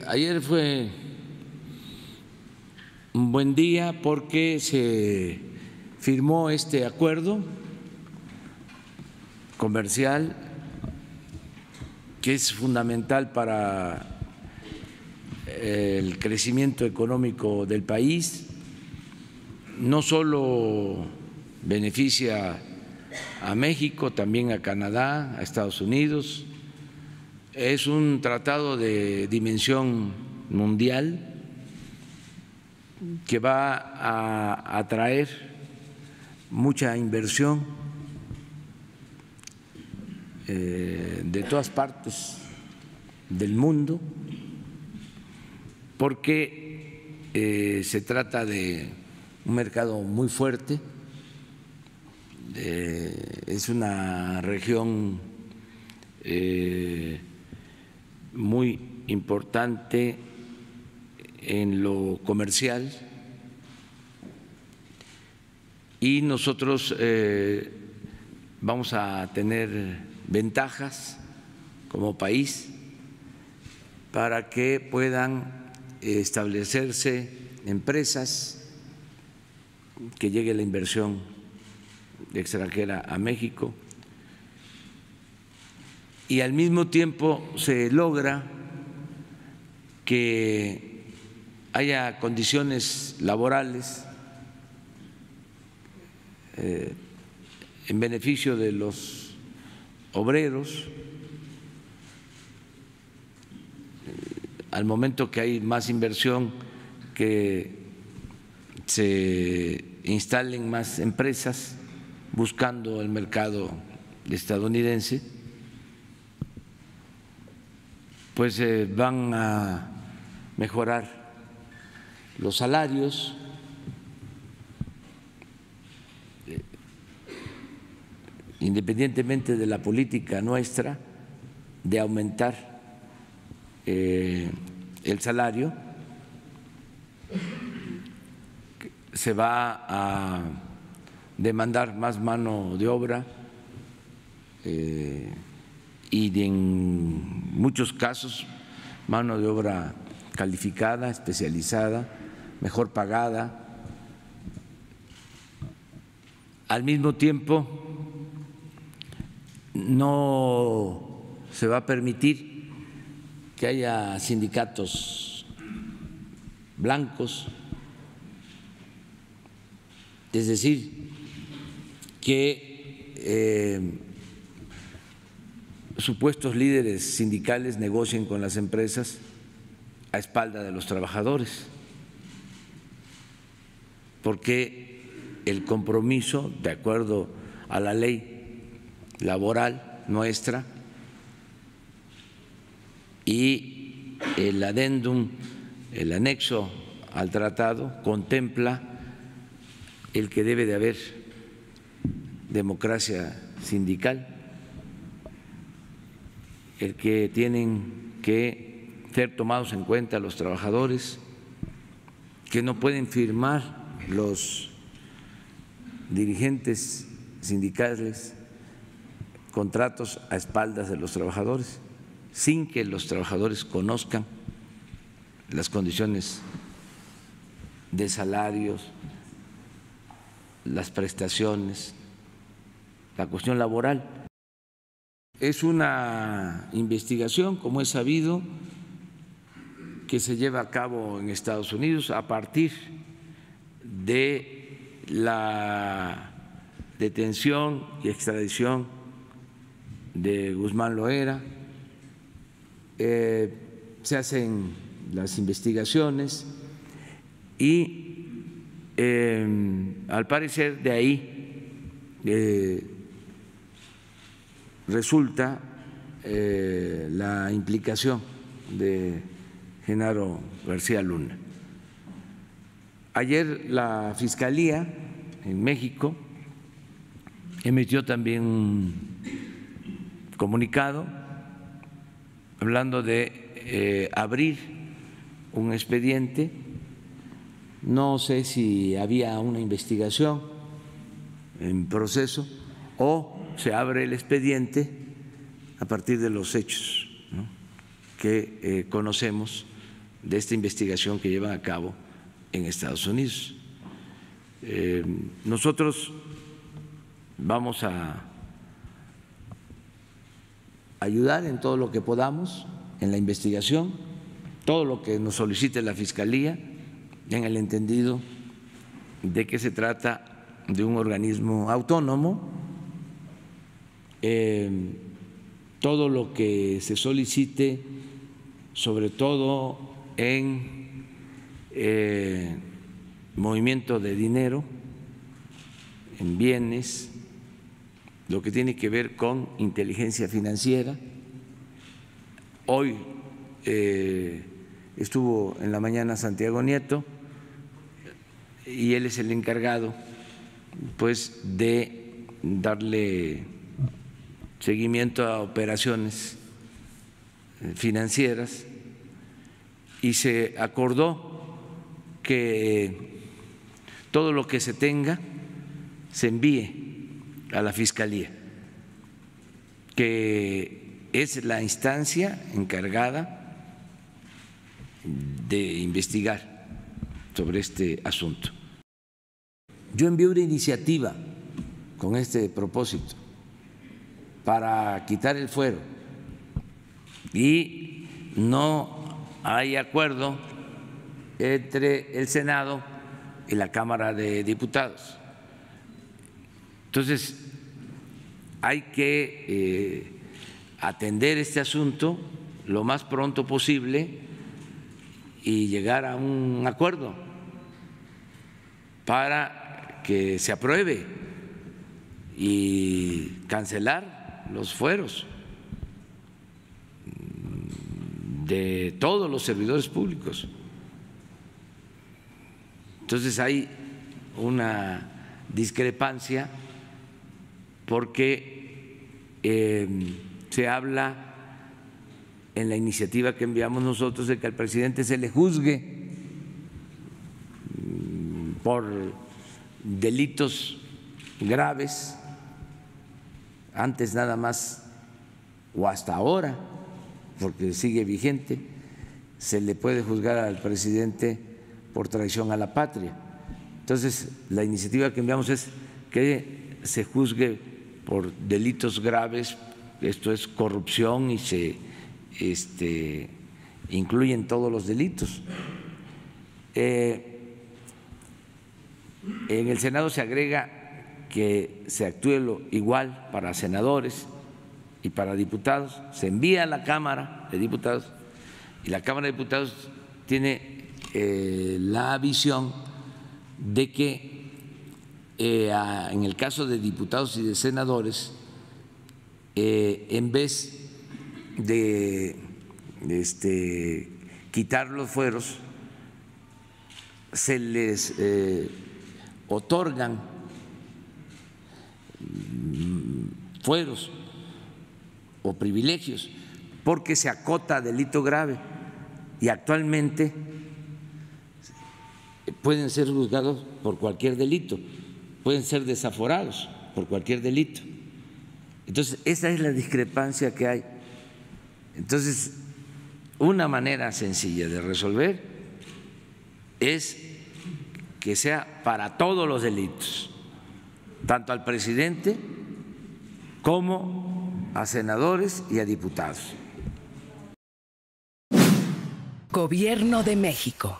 ayer fue un buen día porque se firmó este acuerdo comercial que es fundamental para el crecimiento económico del país. No solo beneficia a México, también a Canadá, a Estados Unidos. Es un tratado de dimensión mundial que va a atraer mucha inversión de todas partes del mundo, porque se trata de un mercado muy fuerte, es una región muy importante en lo comercial y nosotros vamos a tener ventajas como país para que puedan establecerse empresas, que llegue la inversión extranjera a México y al mismo tiempo se logra que haya condiciones laborales en beneficio de los obreros. Al momento que hay más inversión, que se instalen más empresas buscando el mercado estadounidense, pues van a mejorar los salarios, independientemente de la política nuestra de aumentar el salario. Se va a demandar más mano de obra y en muchos casos mano de obra calificada, especializada, mejor pagada. Al mismo tiempo, no se va a permitir que haya sindicatos blancos, es decir, que supuestos líderes sindicales negocien con las empresas a espalda de los trabajadores, porque el compromiso, de acuerdo a la ley laboral nuestra y el adendum, el anexo al tratado, contempla el que debe de haber democracia sindical, el que tienen que ser tomados en cuenta los trabajadores, que no pueden firmar los dirigentes sindicales contratos a espaldas de los trabajadores, sin que los trabajadores conozcan las condiciones de salarios, las prestaciones, la cuestión laboral. Es una investigación, como es sabido, que se lleva a cabo en Estados Unidos a partir de la detención y extradición de Guzmán Loera. Se hacen las investigaciones y al parecer de ahí resulta la implicación de Genaro García Luna. Ayer la Fiscalía en México emitió también un comunicado hablando de abrir un expediente. No sé si había una investigación en proceso o se abre el expediente a partir de los hechos, ¿no?, que conocemos de esta investigación que llevan a cabo en Estados Unidos. Nosotros vamos a ayudar en todo lo que podamos en la investigación, todo lo que nos solicite la Fiscalía, en el entendido de que se trata de un organismo autónomo, todo lo que se solicite, sobre todo en movimiento de dinero, en bienes, lo que tiene que ver con inteligencia financiera. Hoy estuvo en la mañana Santiago Nieto y él es el encargado, pues, de darle seguimiento a operaciones financieras, y se acordó que todo lo que se tenga se envíe a la Fiscalía, que es la instancia encargada de investigar sobre este asunto. Yo envié una iniciativa con este propósito para quitar el fuero y no hay acuerdo entre el Senado y la Cámara de Diputados. Entonces, hay que atender este asunto lo más pronto posible y llegar a un acuerdo para que se apruebe y cancelar los fueros de todos los servidores públicos. Entonces hay una discrepancia porque se habla en la iniciativa que enviamos nosotros de que al presidente se le juzgue por delitos graves, antes nada más o hasta ahora, porque sigue vigente, se le puede juzgar al presidente por traición a la patria. Entonces, la iniciativa que enviamos es que se juzgue por delitos graves, esto es corrupción, y se incluyen todos los delitos. En el Senado se agrega que se actúe igual para senadores y para diputados, se envía a la Cámara de Diputados y la Cámara de Diputados tiene la visión de que en el caso de diputados y de senadores, en vez de quitar los fueros, se les otorgan fueros o privilegios porque se acota delito grave y actualmente pueden ser juzgados por cualquier delito, pueden ser desaforados por cualquier delito. Entonces, esa es la discrepancia que hay. Entonces, una manera sencilla de resolver es que sea para todos los delitos, tanto al presidente como a senadores y a diputados. Gobierno de México.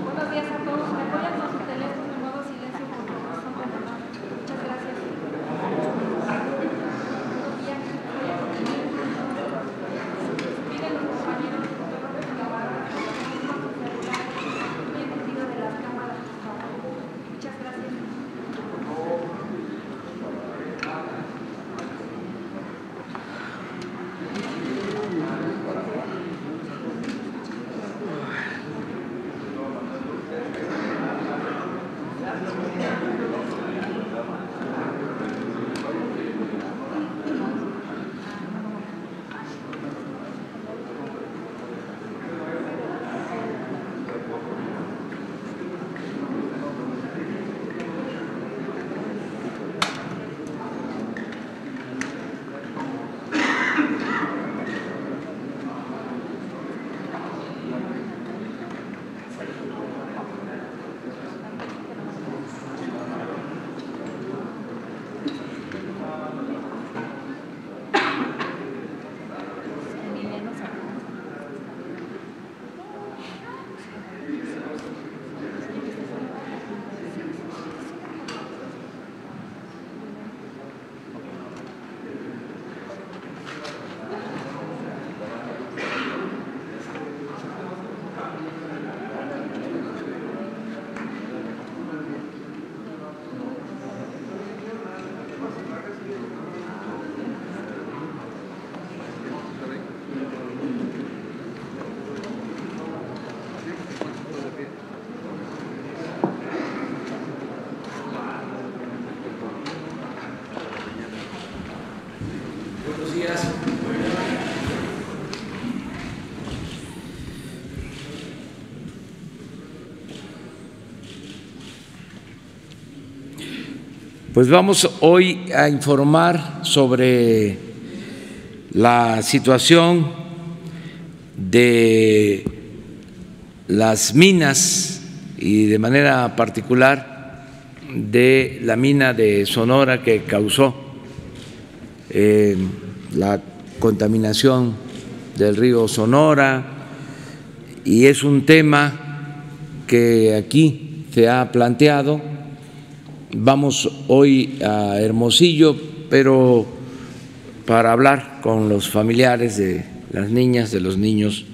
Buenos días a todos. ¿Me apoyan con su teléfono en modo silencio, por favor? Muchas gracias. Pues vamos hoy a informar sobre la situación de las minas y de manera particular de la mina de Sonora que causó la contaminación del río Sonora, y es un tema que aquí se ha planteado. Vamos hoy a Hermosillo, pero para hablar con los familiares de las niñas, de los niños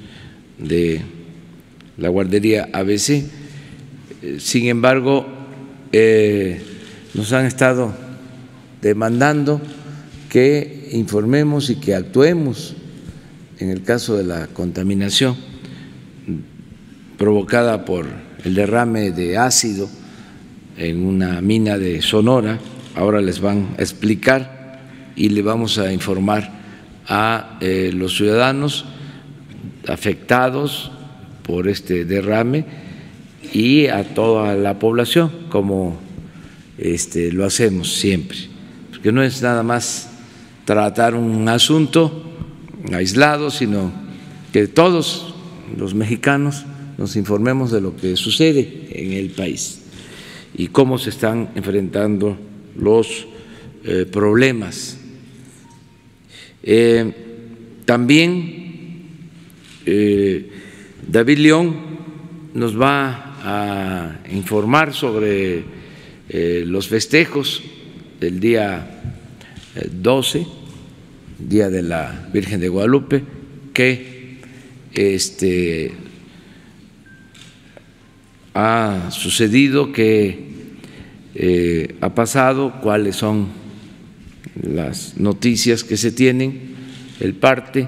de la guardería ABC. Sin embargo, nos han estado demandando que informemos y que actuemos en el caso de la contaminación provocada por el derrame de ácido en una mina de Sonora. Ahora les van a explicar y le vamos a informar a los ciudadanos afectados por este derrame y a toda la población, como lo hacemos siempre, porque no es nada más tratar un asunto aislado, sino que todos los mexicanos nos informemos de lo que sucede en el país y cómo se están enfrentando los problemas. También David León nos va a informar sobre los festejos del día 12, Día de la Virgen de Guadalupe, que ha sucedido, que ha pasado, cuáles son las noticias que se tienen, el parte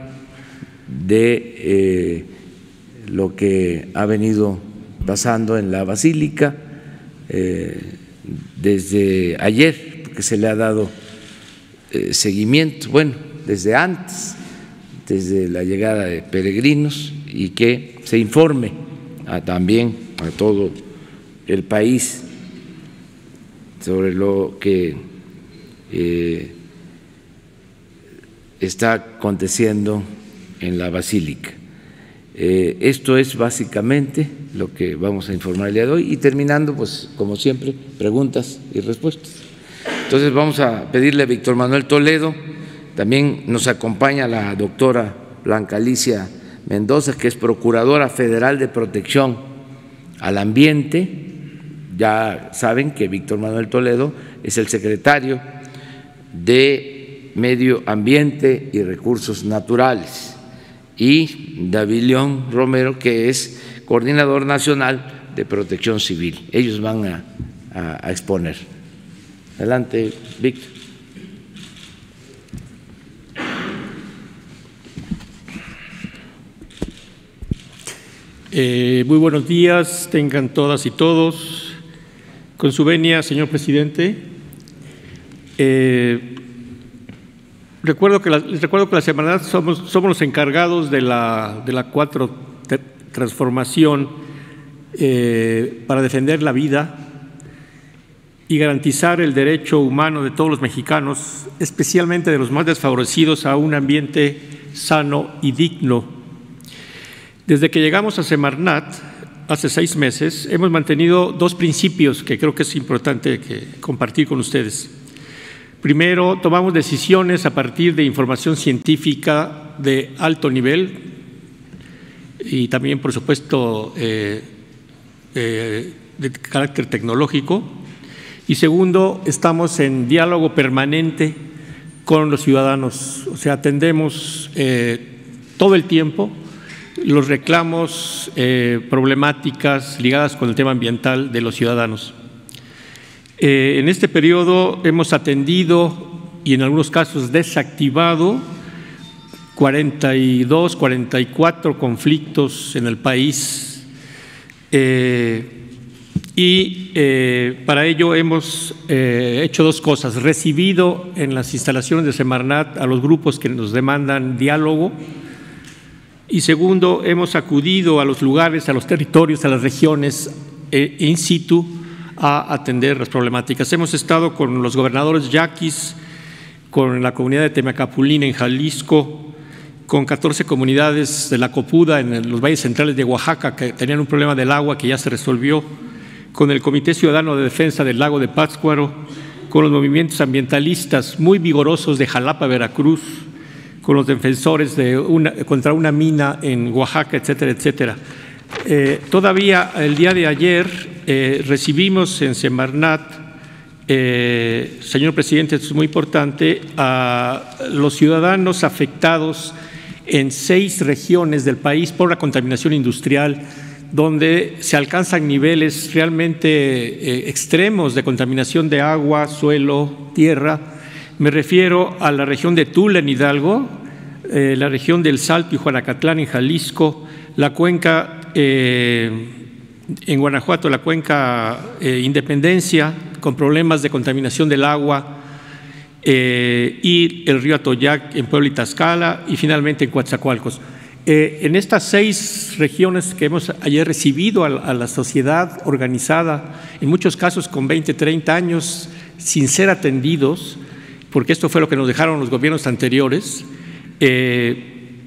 de lo que ha venido pasando en la Basílica desde ayer, porque se le ha dado seguimiento, bueno, desde antes, desde la llegada de peregrinos, y que se informe también a todo el país sobre lo que está aconteciendo en la Basílica. Esto es básicamente lo que vamos a informar el día de hoy, y terminando, pues como siempre, preguntas y respuestas. Entonces vamos a pedirle a Víctor Manuel Toledo. También nos acompaña la doctora Blanca Alicia Mendoza, que es Procuradora Federal de Protección al Ambiente. Ya saben que Víctor Manuel Toledo es el secretario de Medio Ambiente y Recursos Naturales, y David León Romero, que es Coordinador Nacional de Protección Civil. Ellos van a exponer. Adelante, Víctor. Muy buenos días, tengan todas y todos. Con su venia, señor presidente, les recuerdo que la Semarnat somos los encargados de la 4 transformación para defender la vida y garantizar el derecho humano de todos los mexicanos, especialmente de los más desfavorecidos, a un ambiente sano y digno. Desde que llegamos a Semarnat, hace 6 meses, hemos mantenido 2 principios que creo que es importante compartir con ustedes. Primero, tomamos decisiones a partir de información científica de alto nivel y también, por supuesto, de carácter tecnológico. Y segundo, estamos en diálogo permanente con los ciudadanos, o sea, atendemos todo el tiempo los reclamos, problemáticas ligadas con el tema ambiental de los ciudadanos. En este periodo hemos atendido y en algunos casos desactivado 42, 44 conflictos en el país, para ello hemos hecho 2 cosas: recibido en las instalaciones de Semarnat a los grupos que nos demandan diálogo, y segundo, hemos acudido a los lugares, a los territorios, a las regiones in situ a atender las problemáticas. Hemos estado con los gobernadores yaquis, con la comunidad de Temacapulín en Jalisco, con 14 comunidades de la Copuda en los valles centrales de Oaxaca que tenían un problema del agua que ya se resolvió, con el Comité Ciudadano de Defensa del Lago de Pátzcuaro, con los movimientos ambientalistas muy vigorosos de Jalapa, Veracruz, con los defensores contra una mina en Oaxaca, etcétera, etcétera. Todavía el día de ayer recibimos en Semarnat, señor presidente, esto es muy importante, a los ciudadanos afectados en 6 regiones del país por la contaminación industrial, donde se alcanzan niveles realmente extremos de contaminación de agua, suelo, tierra. Me refiero a la región de Tula en Hidalgo, la región del Salto y Juanacatlán en Jalisco, la cuenca en Guanajuato, la cuenca Independencia, con problemas de contaminación del agua, y el río Atoyac en Puebla y Tlaxcala, y finalmente en Coatzacoalcos. En estas 6 regiones que hemos ayer recibido a la sociedad organizada, en muchos casos con 20, 30 años sin ser atendidos, porque esto fue lo que nos dejaron los gobiernos anteriores,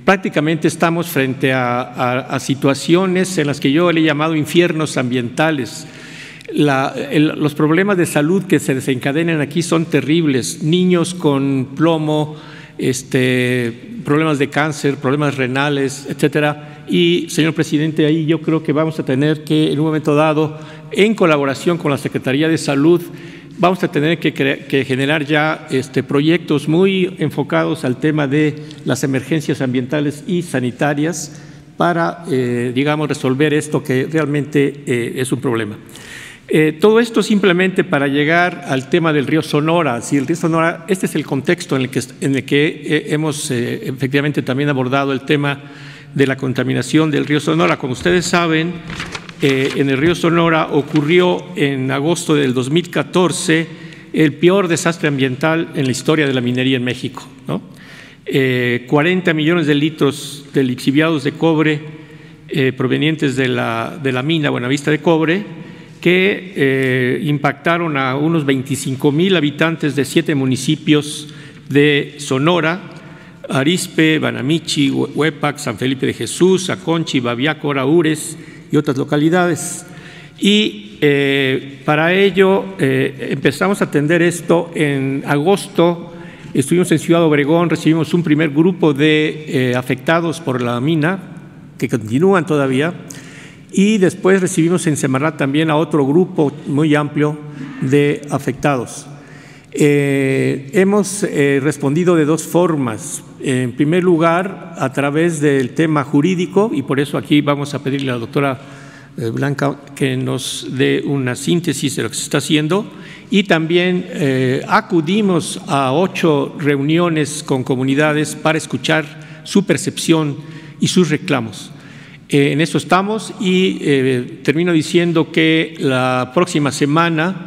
prácticamente estamos frente a situaciones en las que yo le he llamado infiernos ambientales. Los problemas de salud que se desencadenan aquí son terribles. Niños con plomo, problemas de cáncer, problemas renales, etcétera. Y, señor presidente, ahí yo creo que vamos a tener que, en un momento dado, en colaboración con la Secretaría de Salud, vamos a tener que generar ya proyectos muy enfocados al tema de las emergencias ambientales y sanitarias para, digamos, resolver esto que realmente es un problema. Todo esto simplemente para llegar al tema del río Sonora. Si el río Sonora, este es el contexto en el que hemos efectivamente también abordado el tema de la contaminación del río Sonora. Como ustedes saben, en el río Sonora ocurrió en agosto del 2014 el peor desastre ambiental en la historia de la minería en México, ¿no? 40 millones de litros de lixiviados de cobre provenientes de la mina Buenavista de Cobre, que impactaron a unos 25,000 habitantes de 7 municipios de Sonora: Arizpe, Banamichi, Huepac, San Felipe de Jesús, Aconchi, Babiaco, Araúres y otras localidades. Y para ello empezamos a atender esto en agosto. Estuvimos en Ciudad Obregón, recibimos un primer grupo de afectados por la mina, que continúan todavía, y después recibimos en Semarnat también a otro grupo muy amplio de afectados. Hemos respondido de 2 formas. En primer lugar, a través del tema jurídico, y por eso aquí vamos a pedirle a la doctora Blanca que nos dé una síntesis de lo que se está haciendo, y también acudimos a 8 reuniones con comunidades para escuchar su percepción y sus reclamos. En eso estamos, y termino diciendo que la próxima semana,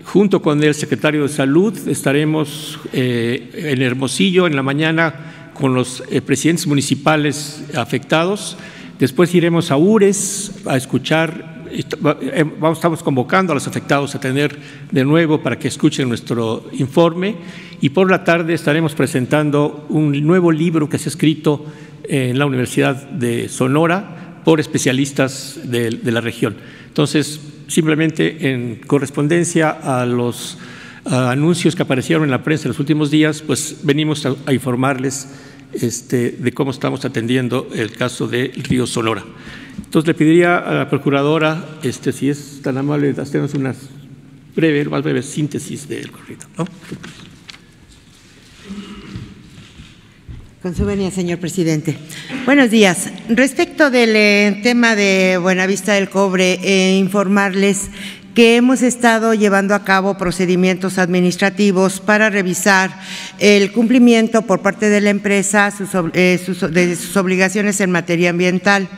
junto con el secretario de Salud, estaremos en Hermosillo en la mañana con los presidentes municipales afectados. Después iremos a Ures a escuchar, estamos convocando a los afectados a tener de nuevo para que escuchen nuestro informe, y por la tarde estaremos presentando un nuevo libro que se ha escrito en la Universidad de Sonora por especialistas de la región. Entonces, simplemente en correspondencia a los anuncios que aparecieron en la prensa en los últimos días, pues venimos a informarles de cómo estamos atendiendo el caso del río Sonora. Entonces, le pediría a la procuradora, si es tan amable, hacernos una más breve síntesis del corrido, ¿no? Con su venia, señor presidente. Buenos días. Respecto del tema de Buenavista del Cobre, informarles que hemos estado llevando a cabo procedimientos administrativos para revisar el cumplimiento por parte de la empresa de sus obligaciones en materia ambiental,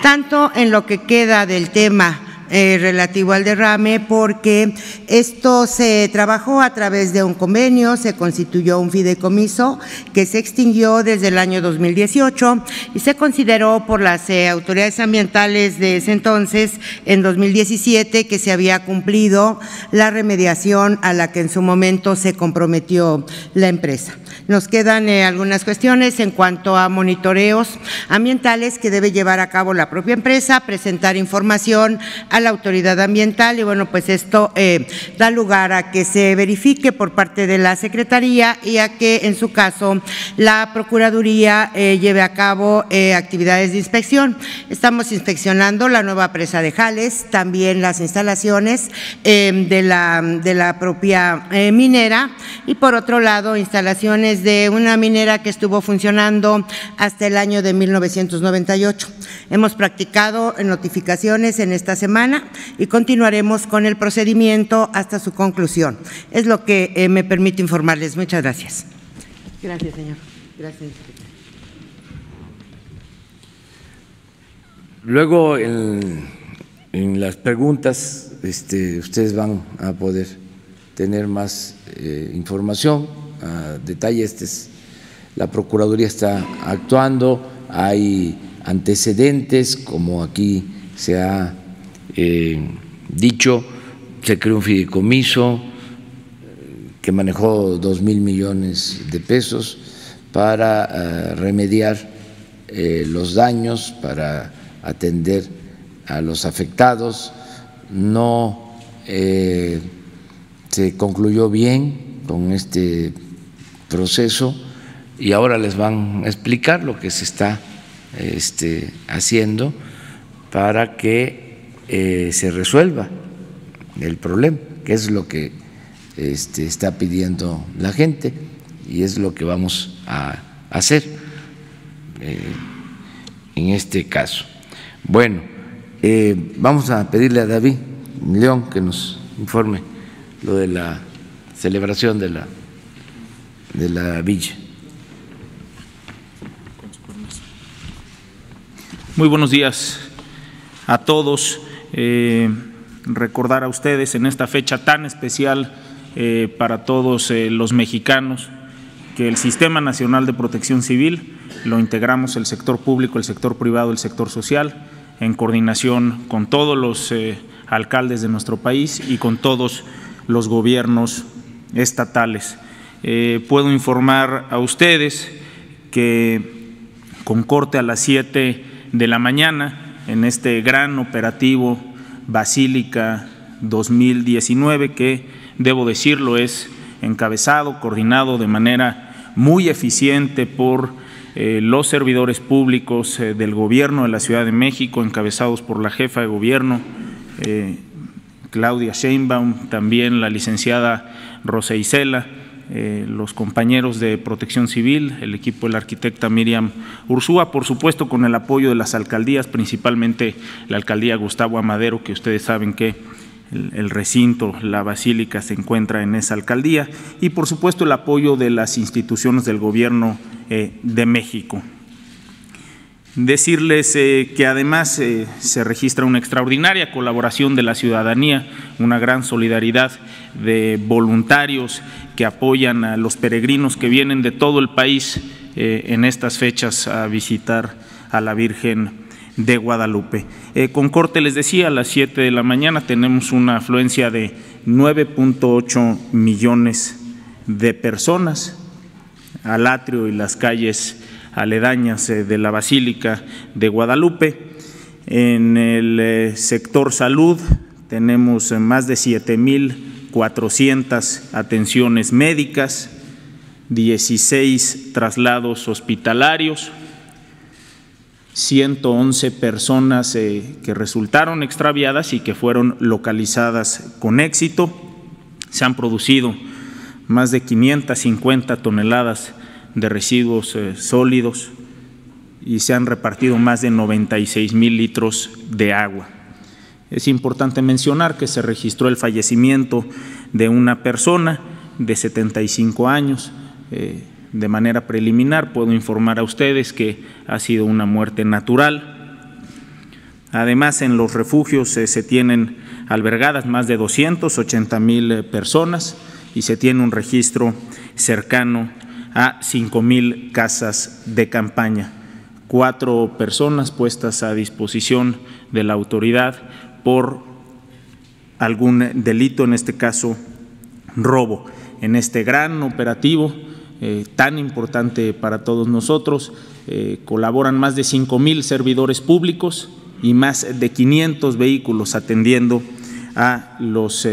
tanto en lo que queda del tema relativo al derrame, porque esto se trabajó a través de un convenio, se constituyó un fideicomiso que se extinguió desde el año 2018 y se consideró por las autoridades ambientales de ese entonces, en 2017, que se había cumplido la remediación a la que en su momento se comprometió la empresa. Nos quedan algunas cuestiones en cuanto a monitoreos ambientales que debe llevar a cabo la propia empresa, presentar información a la autoridad ambiental y bueno, pues esto da lugar a que se verifique por parte de la Secretaría y a que en su caso la Procuraduría lleve a cabo actividades de inspección. Estamos inspeccionando la nueva presa de Jales, también las instalaciones de la propia minera y por otro lado instalaciones de una minera que estuvo funcionando hasta el año de 1998. Hemos practicado notificaciones en esta semana y continuaremos con el procedimiento hasta su conclusión. Es lo que me permite informarles. Muchas gracias. Gracias, señor. Gracias. Luego, en las preguntas, ustedes van a poder tener más información a detalle. La Procuraduría está actuando, hay antecedentes, como aquí se ha dicho, se creó un fideicomiso que manejó 2,000 millones de pesos para remediar los daños, para atender a los afectados. No se concluyó bien con este proceso y ahora les van a explicar lo que se está haciendo para que se resuelva el problema, que es lo que está pidiendo la gente y es lo que vamos a hacer en este caso. Bueno, vamos a pedirle a David León que nos informe lo de la celebración de la villa. Muy buenos días a todos. Recordar a ustedes en esta fecha tan especial para todos los mexicanos que el Sistema Nacional de Protección Civil lo integramos el sector público, el sector privado, el sector social, en coordinación con todos los alcaldes de nuestro país y con todos los gobiernos estatales. Puedo informar a ustedes que con corte a las 7 de la mañana en este gran operativo Basílica 2019, que debo decirlo es encabezado, coordinado de manera muy eficiente por los servidores públicos del gobierno de la Ciudad de México, encabezados por la jefa de gobierno Claudia Sheinbaum, también la licenciada Rosa Isela, los compañeros de Protección Civil, el equipo de la arquitecta Miriam Ursúa, por supuesto con el apoyo de las alcaldías, principalmente la alcaldía Gustavo Amadero, que ustedes saben que el recinto, la basílica se encuentra en esa alcaldía, y por supuesto el apoyo de las instituciones del Gobierno de México. Decirles que además se registra una extraordinaria colaboración de la ciudadanía, una gran solidaridad de voluntarios que apoyan a los peregrinos que vienen de todo el país en estas fechas a visitar a la Virgen de Guadalupe. Con corte, les decía, a las 7 de la mañana tenemos una afluencia de 9.8 millones de personas al atrio y las calles aledañas de la Basílica de Guadalupe. En el sector salud tenemos más de 7.400 atenciones médicas, 16 traslados hospitalarios, 111 personas que resultaron extraviadas y que fueron localizadas con éxito. Se han producido más de 550 toneladas de residuos sólidos y se han repartido más de 96,000 litros de agua. Es importante mencionar que se registró el fallecimiento de una persona de 75 años. De manera preliminar puedo informar a ustedes que ha sido una muerte natural. Además, en los refugios se tienen albergadas más de 280,000 personas y se tiene un registro cercano a 5,000 casas de campaña. 4 personas puestas a disposición de la autoridad por algún delito, en este caso robo. En este gran operativo tan importante para todos nosotros, colaboran más de 5,000 servidores públicos y más de 500 vehículos atendiendo a los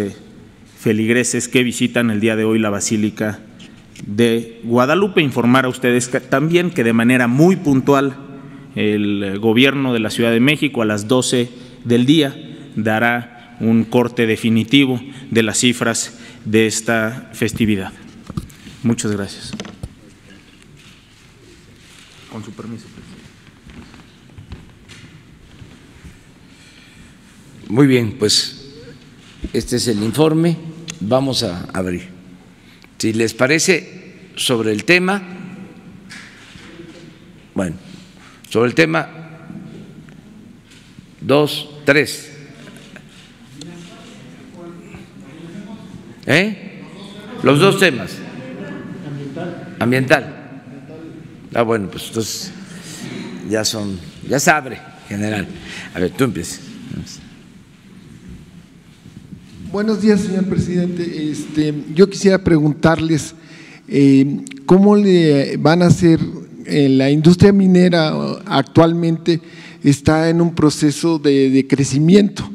feligreses que visitan el día de hoy la Basílica de Guadalupe. Informar a ustedes también que de manera muy puntual el Gobierno de la Ciudad de México a las 12 del día dará un corte definitivo de las cifras de esta festividad. Muchas gracias. Con su permiso, presidente. Muy bien, pues este es el informe. Vamos a abrir. Si les parece, sobre el tema, bueno, sobre el tema 2, 3. Los dos temas. Ambiental. Ah, bueno, pues entonces ya se abre, general. A ver, tú empiezas. Buenos días, señor presidente. Yo quisiera preguntarles cómo le van a hacer. La industria minera actualmente está en un proceso de crecimiento.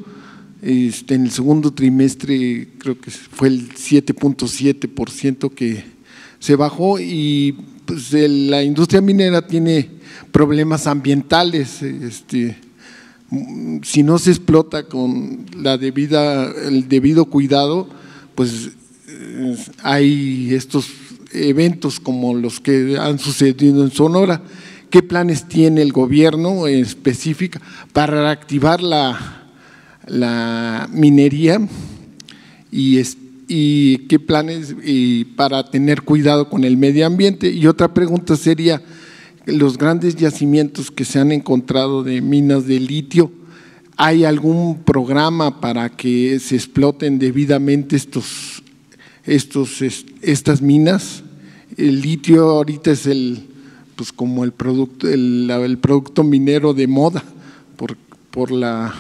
En el segundo trimestre creo que fue el 7.7% que se bajó, y pues la industria minera tiene problemas ambientales. Si no se explota con el debido cuidado, pues hay estos eventos como los que han sucedido en Sonora. ¿Qué planes tiene el gobierno en específico para reactivar la minería y qué planes para tener cuidado con el medio ambiente? Y otra pregunta sería, los grandes yacimientos que se han encontrado de minas de litio, ¿hay algún programa para que se exploten debidamente estas minas? El litio ahorita es como el producto minero de moda por la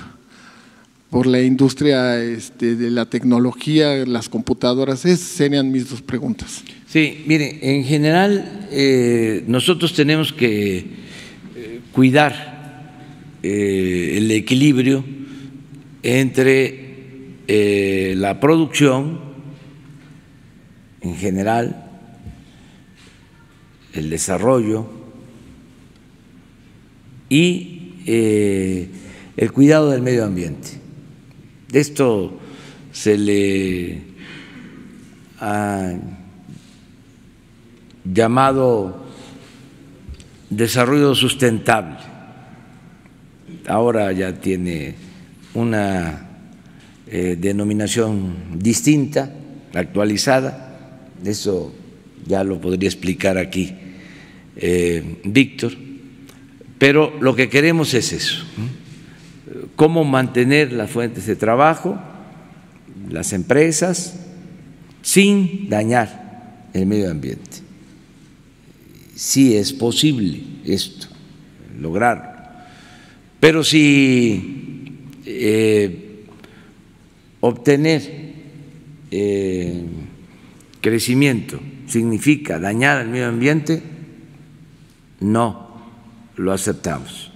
industria de la tecnología, las computadoras. Esas serían mis dos preguntas. Sí, mire, en general nosotros tenemos que cuidar el equilibrio entre la producción en general, el desarrollo y el cuidado del medio ambiente. Esto se le ha llamado desarrollo sustentable. Ahora ya tiene una denominación distinta, actualizada. Eso ya lo podría explicar aquí Víctor, pero lo que queremos es eso, cómo mantener las fuentes de trabajo, las empresas, sin dañar el medio ambiente. Sí es posible esto, lograrlo, pero si obtener crecimiento significa dañar el medio ambiente, no lo aceptamos.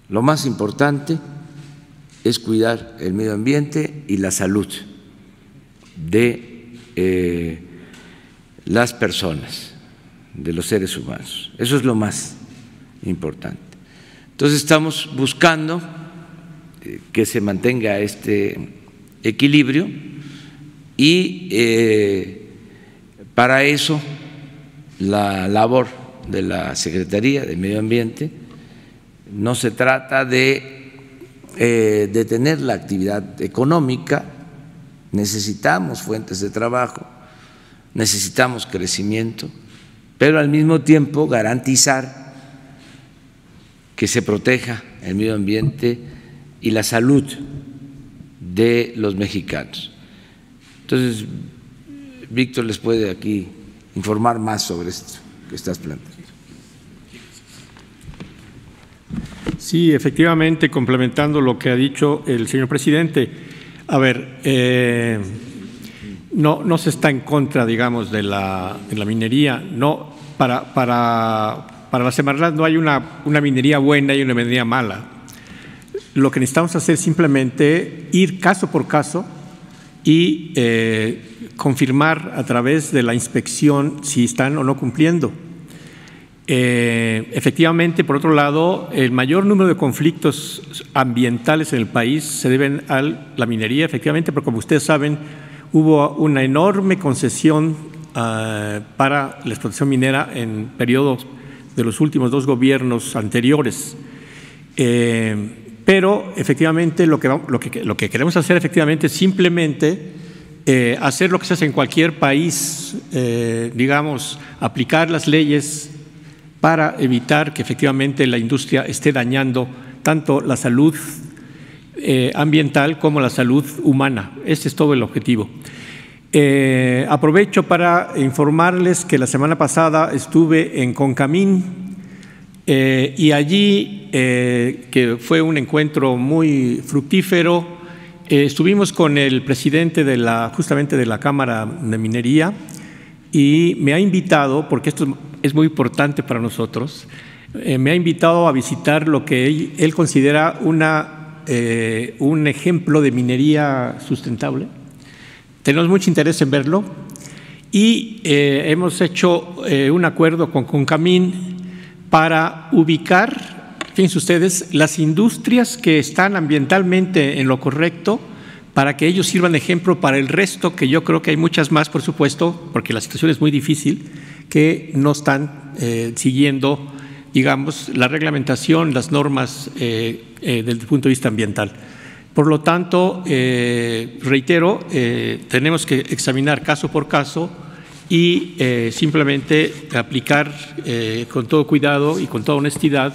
Lo más importante es cuidar el medio ambiente y la salud de las personas, de los seres humanos. Eso es lo más importante. Entonces estamos buscando que se mantenga este equilibrio y para eso la labor de la Secretaría de Medio Ambiente no se trata de detener la actividad económica. Necesitamos fuentes de trabajo, necesitamos crecimiento, pero al mismo tiempo garantizar que se proteja el medio ambiente y la salud de los mexicanos. Entonces, Víctor les puede aquí informar más sobre esto que estás planteando. Sí, efectivamente, complementando lo que ha dicho el señor presidente. A ver, no se está en contra, digamos, de la minería. No, para la Semarnat no hay una minería buena y una minería mala. Lo que necesitamos hacer es simplemente ir caso por caso y confirmar a través de la inspección si están o no cumpliendo. Efectivamente, por otro lado, el mayor número de conflictos ambientales en el país se deben a la minería, efectivamente, porque como ustedes saben, hubo una enorme concesión para la explotación minera en periodos de los últimos 2 gobiernos anteriores. Pero efectivamente lo que queremos hacer efectivamente es simplemente hacer lo que se hace en cualquier país, digamos, aplicar las leyes para evitar que efectivamente la industria esté dañando tanto la salud ambiental como la salud humana. Ese es todo el objetivo. Aprovecho para informarles que la semana pasada estuve en Concamín y allí, que fue un encuentro muy fructífero, estuvimos con el presidente justamente de la Cámara de Minería y me ha invitado, porque esto es muy importante para nosotros, me ha invitado a visitar lo que él considera un ejemplo de minería sustentable. Tenemos mucho interés en verlo y hemos hecho un acuerdo con Concamín para ubicar, fíjense ustedes, las industrias que están ambientalmente en lo correcto para que ellos sirvan de ejemplo para el resto, que yo creo que hay muchas más, por supuesto, porque la situación es muy difícil, que no están siguiendo, digamos, la reglamentación, las normas desde el punto de vista ambiental. Por lo tanto, reitero, tenemos que examinar caso por caso y simplemente aplicar con todo cuidado y con toda honestidad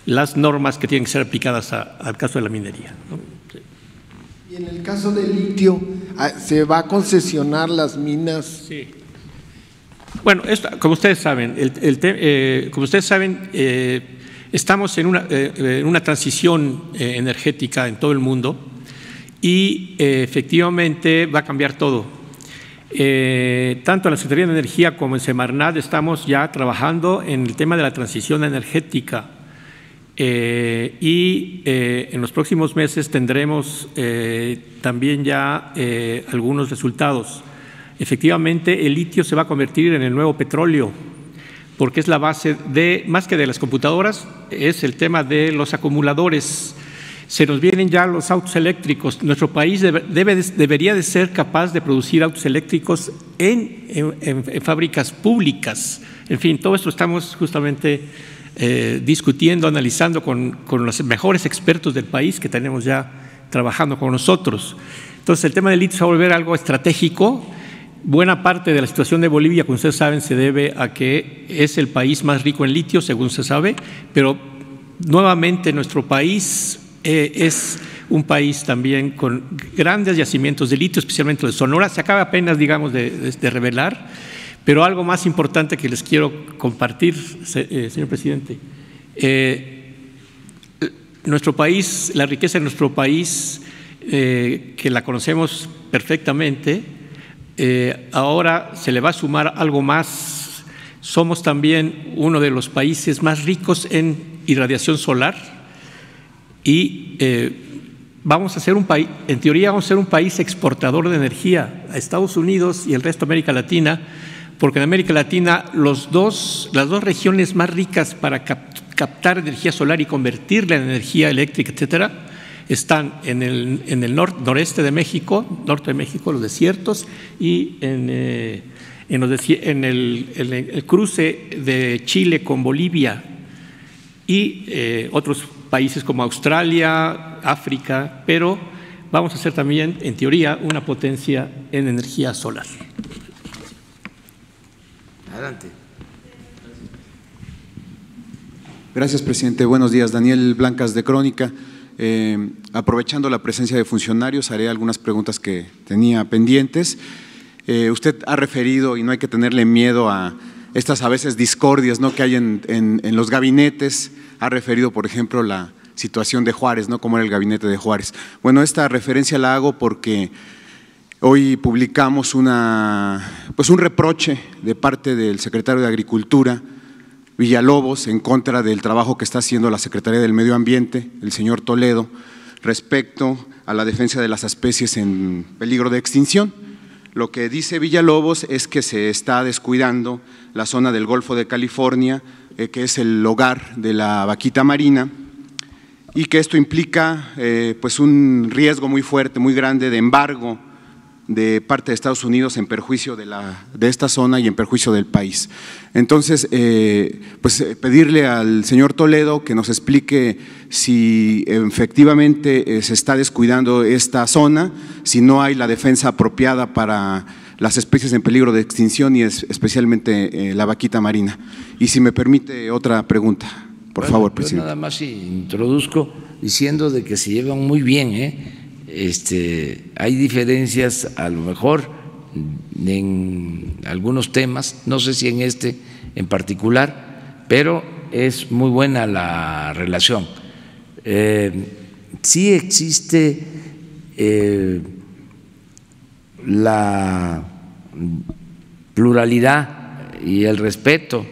las normas que tienen que ser aplicadas al caso de la minería, ¿no? Sí. Y en el caso del litio, ¿se va a concesionar las minas? Sí. Bueno, como ustedes saben, estamos en una transición energética en todo el mundo y efectivamente va a cambiar todo. Tanto en la Secretaría de Energía como en Semarnat estamos ya trabajando en el tema de la transición energética y en los próximos meses tendremos también ya algunos resultados. Efectivamente, el litio se va a convertir en el nuevo petróleo, porque es la base de, más que de las computadoras, es el tema de los acumuladores. Se nos vienen ya los autos eléctricos. Nuestro país debería de ser capaz de producir autos eléctricos en fábricas públicas. En fin, todo esto estamos justamente discutiendo, analizando con los mejores expertos del país que tenemos ya trabajando con nosotros. Entonces, el tema del litio se va a volver algo estratégico. Buena parte de la situación de Bolivia, como ustedes saben, se debe a que es el país más rico en litio, según se sabe, pero nuevamente nuestro país es un país también con grandes yacimientos de litio, especialmente de Sonora. Se acaba apenas, digamos, de revelar, pero algo más importante que les quiero compartir, señor presidente. Nuestro país, la riqueza de nuestro país, que la conocemos perfectamente, ahora se le va a sumar algo más. Somos también uno de los países más ricos en irradiación solar y vamos a ser un país, en teoría vamos a ser un país exportador de energía a Estados Unidos y el resto de América Latina, porque en América Latina las dos regiones más ricas para captar energía solar y convertirla en energía eléctrica, etcétera, están en el noreste de México, norte de México, los desiertos, y en el cruce de Chile con Bolivia y otros países como Australia, África, pero vamos a ser también, en teoría, una potencia en energía solar. Adelante. Gracias, presidente. Buenos días. Daniel Blancas, de Crónica. Aprovechando la presencia de funcionarios, haré algunas preguntas que tenía pendientes. Usted ha referido, y no hay que tenerle miedo a estas a veces discordias, ¿no?, que hay en los gabinetes. Ha referido, por ejemplo, la situación de Juárez, ¿no?, cómo era el gabinete de Juárez. Bueno, esta referencia la hago porque hoy publicamos un reproche de parte del secretario de Agricultura, Villalobos, en contra del trabajo que está haciendo la Secretaría del Medio Ambiente, el señor Toledo, respecto a la defensa de las especies en peligro de extinción. Lo que dice Villalobos es que se está descuidando la zona del Golfo de California, que es el hogar de la vaquita marina, y que esto implica pues un riesgo muy fuerte, muy grande de embargo de parte de Estados Unidos en perjuicio de esta zona y en perjuicio del país. Entonces, pues pedirle al señor Toledo que nos explique si efectivamente se está descuidando esta zona, si no hay la defensa apropiada para las especies en peligro de extinción y especialmente la vaquita marina. Y si me permite otra pregunta, por favor, presidente. Yo nada más introduzco diciendo de que se llevan muy bien, hay diferencias a lo mejor en algunos temas, no sé si en este en particular, pero es muy buena la relación. Sí existe la pluralidad y el respeto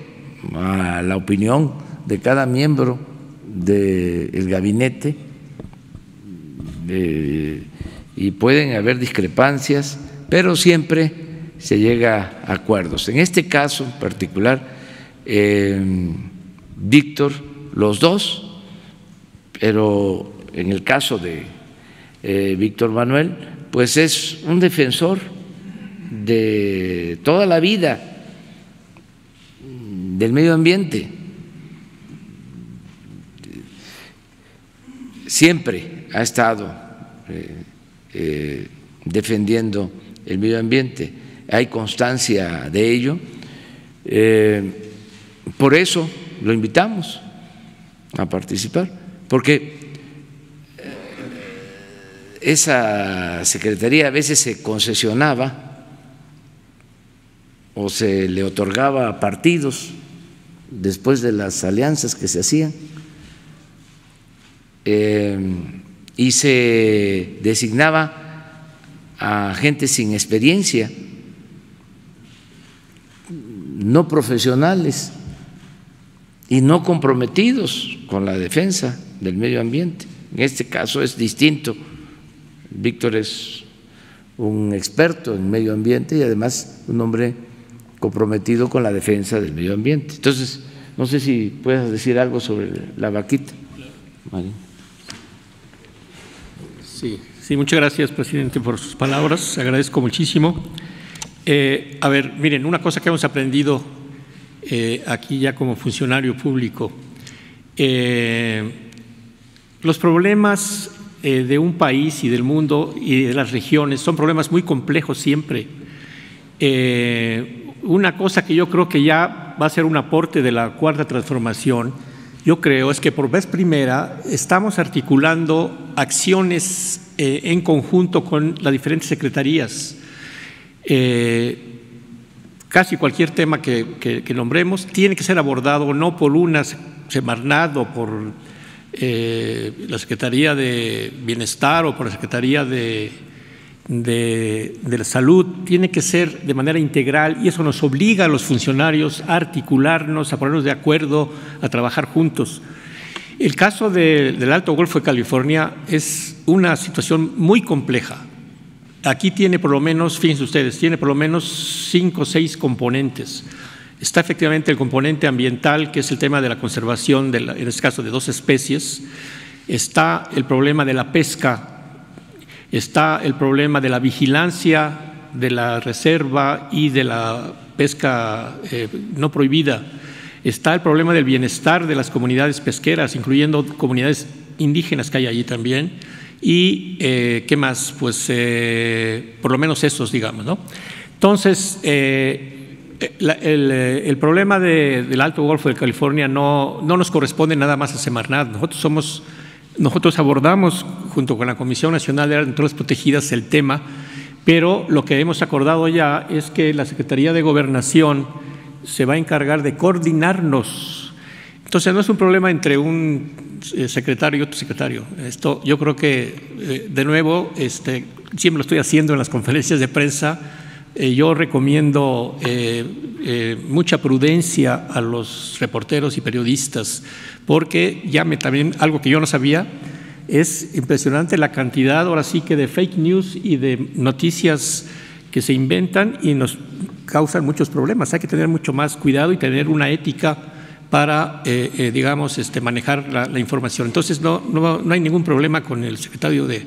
a la opinión de cada miembro del gabinete, y pueden haber discrepancias, pero siempre se llega a acuerdos. En este caso en particular, Víctor, los dos, pero en el caso de Víctor Manuel, pues es un defensor de toda la vida del medio ambiente. Siempre ha estado defendiendo el medio ambiente, hay constancia de ello, por eso lo invitamos a participar, porque esa secretaría a veces se concesionaba o se le otorgaba a partidos después de las alianzas que se hacían, y se designaba a gente sin experiencia, no profesionales y no comprometidos con la defensa del medio ambiente. En este caso es distinto. Víctor es un experto en medio ambiente y además un hombre comprometido con la defensa del medio ambiente. Entonces, no sé si puedes decir algo sobre la vaquita. Marín. Sí, muchas gracias, presidente, por sus palabras, agradezco muchísimo. A ver, miren, una cosa que hemos aprendido aquí ya como funcionario público, los problemas de un país y del mundo y de las regiones son problemas muy complejos siempre. Una cosa que yo creo que ya va a ser un aporte de la Cuarta Transformación, yo creo, es que por vez primera estamos articulando acciones en conjunto con las diferentes secretarías. Casi cualquier tema que nombremos tiene que ser abordado no por una Semarnat o por la Secretaría de Bienestar o por la Secretaría de la Salud, tiene que ser de manera integral, y eso nos obliga a los funcionarios a articularnos, a ponernos de acuerdo, a trabajar juntos. El caso del Alto Golfo de California es una situación muy compleja. Aquí tiene por lo menos, fíjense ustedes, tiene por lo menos 5 o 6 componentes. Está efectivamente el componente ambiental, que es el tema de la conservación, en este caso de 2 especies. Está el problema de la pesca, está el problema de la vigilancia de la reserva y de la pesca no prohibida. Está el problema del bienestar de las comunidades pesqueras, incluyendo comunidades indígenas que hay allí también. Y, ¿qué más? Pues por lo menos esos, digamos, ¿no? Entonces, el problema del Alto Golfo de California no nos corresponde nada más a Semarnat. Nosotros somos nosotros abordamos junto con la Comisión Nacional de Áreas Naturales Protegidas el tema, pero lo que hemos acordado ya es que la Secretaría de Gobernación se va a encargar de coordinarnos. Entonces no es un problema entre un secretario y otro secretario. Esto yo creo que, de nuevo, siempre lo estoy haciendo en las conferencias de prensa. Yo recomiendo mucha prudencia a los reporteros y periodistas, porque también algo que yo no sabía, es impresionante la cantidad, ahora sí que de fake news y de noticias que se inventan y nos causan muchos problemas. Hay que tener mucho más cuidado y tener una ética para, digamos, manejar la información. Entonces, no hay ningún problema con el secretario de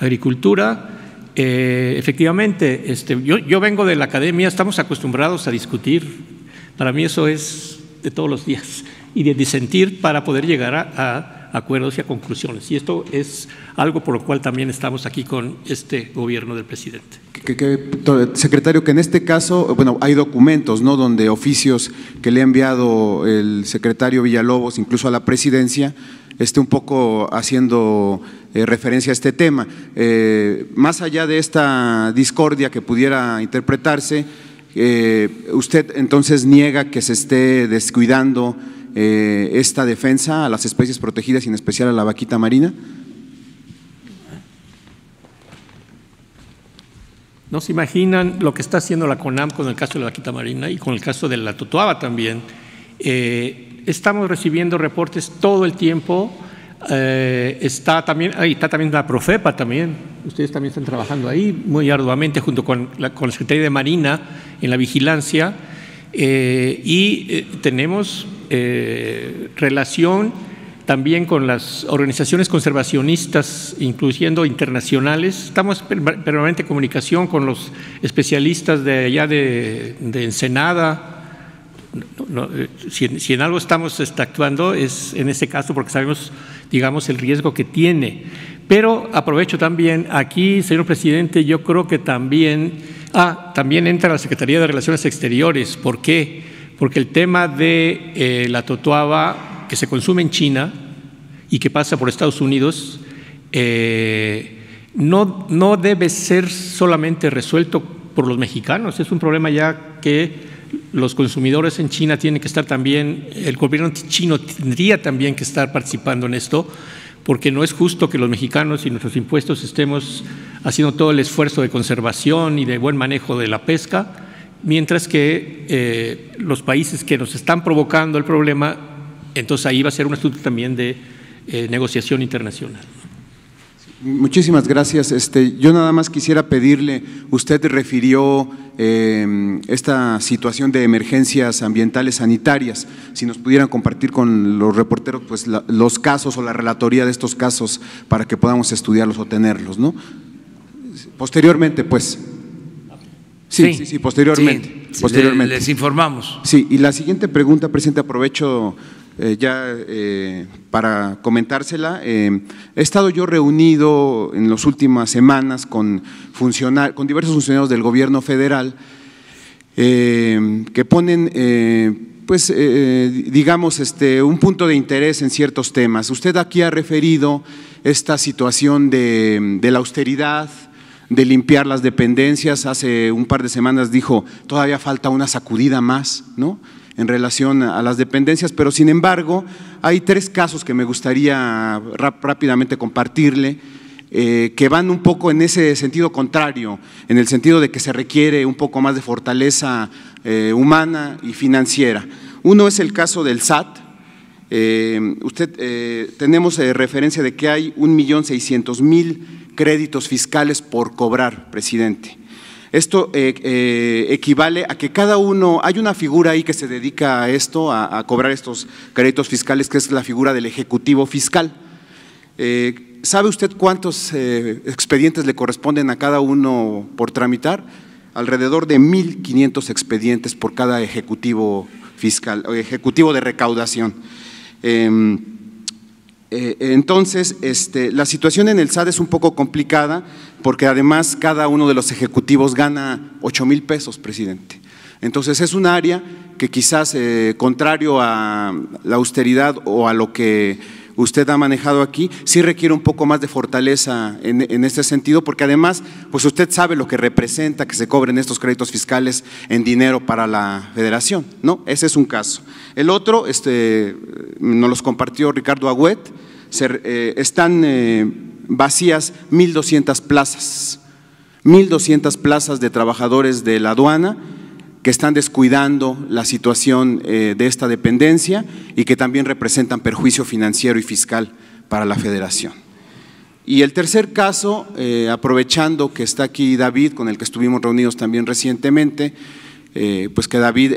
Agricultura. Efectivamente, yo vengo de la academia, estamos acostumbrados a discutir. Para mí eso es de todos los días, y de disentir para poder llegar a acuerdos y a conclusiones. Y esto es algo por lo cual también estamos aquí con este gobierno del presidente. Secretario, que en este caso, bueno, hay documentos, ¿no?, donde oficios que le ha enviado el secretario Villalobos, incluso a la presidencia, un poco haciendo referencia a este tema. Más allá de esta discordia que pudiera interpretarse, ¿usted entonces niega que se esté descuidando esta defensa a las especies protegidas y en especial a la vaquita marina? No se imaginan lo que está haciendo la CONAM con el caso de la vaquita marina y con el caso de la totoaba también. Estamos recibiendo reportes todo el tiempo. Está también la Profepa también. Ustedes también están trabajando ahí muy arduamente junto con la Secretaría de Marina en la vigilancia, y tenemos relación también con las organizaciones conservacionistas, incluyendo internacionales. Estamos en permanente comunicación con los especialistas de allá de Ensenada. Si en algo estamos actuando es en ese caso, porque sabemos, digamos, el riesgo que tiene. Pero aprovecho también aquí, señor presidente, yo creo que también entra la Secretaría de Relaciones Exteriores. ¿Por qué? Porque el tema de la totoaba que se consume en China y que pasa por Estados Unidos no debe ser solamente resuelto por los mexicanos. Es un problema ya que los consumidores en China tienen que estar también, el gobierno chino tendría también que estar participando en esto, porque no es justo que los mexicanos y nuestros impuestos estemos haciendo todo el esfuerzo de conservación y de buen manejo de la pesca, mientras que los países que nos están provocando el problema, entonces ahí va a ser un asunto también de negociación internacional. Muchísimas gracias. Yo nada más quisiera pedirle, usted refirió esta situación de emergencias ambientales sanitarias, si nos pudieran compartir con los reporteros pues los casos o la relatoría de estos casos para que podamos estudiarlos o tenerlos, ¿no? Posteriormente, pues. Sí, posteriormente. Sí, posteriormente. Les informamos. Sí, y la siguiente pregunta, presidente, aprovecho para comentársela. He estado yo reunido en las últimas semanas con diversos funcionarios del gobierno federal que ponen digamos un punto de interés en ciertos temas. Usted aquí ha referido esta situación de la austeridad, de limpiar las dependencias. Hace un par de semanas dijo, todavía falta una sacudida más, ¿no?, en relación a las dependencias, pero sin embargo hay tres casos que me gustaría rápidamente compartirle, que van un poco en ese sentido contrario, en el sentido de que se requiere un poco más de fortaleza humana y financiera. Uno es el caso del SAT. Tenemos referencia de que hay 1.600.000 créditos fiscales por cobrar, presidente. Esto equivale a que cada uno, hay una figura ahí que se dedica a esto, a cobrar estos créditos fiscales, que es la figura del ejecutivo fiscal. ¿Sabe usted cuántos expedientes le corresponden a cada uno por tramitar? Alrededor de 1.500 expedientes por cada ejecutivo fiscal o ejecutivo de recaudación. Entonces, la situación en el SAT es un poco complicada porque además cada uno de los ejecutivos gana 8,000 pesos, presidente. Entonces es un área que quizás, contrario a la austeridad o a lo que usted ha manejado aquí, sí requiere un poco más de fortaleza en este sentido, porque además, pues usted sabe lo que representa que se cobren estos créditos fiscales en dinero para la Federación, ¿no? Ese es un caso. El otro, nos los compartió Ricardo Agüet, están vacías 1,200 plazas, 1,200 plazas de trabajadores de la aduana que están descuidando la situación de esta dependencia y que también representan perjuicio financiero y fiscal para la Federación. Y el tercer caso, aprovechando que está aquí David, con el que estuvimos reunidos también recientemente, pues que David,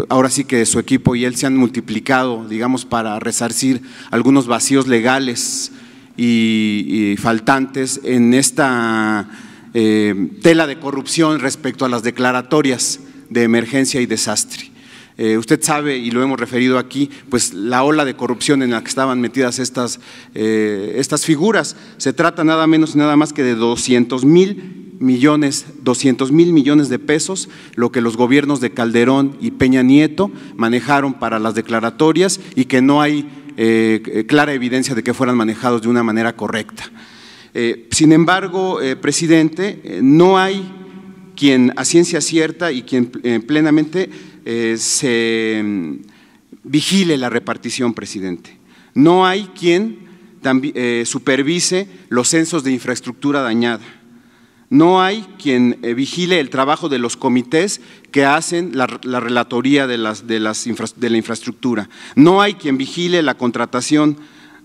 ahora sí que su equipo y él se han multiplicado, digamos, para resarcir algunos vacíos legales y faltantes en esta tela de corrupción respecto a las declaratorias de emergencia y desastre. Usted sabe, y lo hemos referido aquí, pues la ola de corrupción en la que estaban metidas estas figuras. Se trata nada menos y nada más que de 200,000 millones de pesos, lo que los gobiernos de Calderón y Peña Nieto manejaron para las declaratorias y que no hay clara evidencia de que fueran manejados de una manera correcta. Sin embargo, presidente, no hay quien a ciencia cierta y quien plenamente se vigile la repartición, presidente. No hay quien supervise los censos de infraestructura dañada. No hay quien vigile el trabajo de los comités que hacen la relatoría de la infraestructura. No hay quien vigile la contratación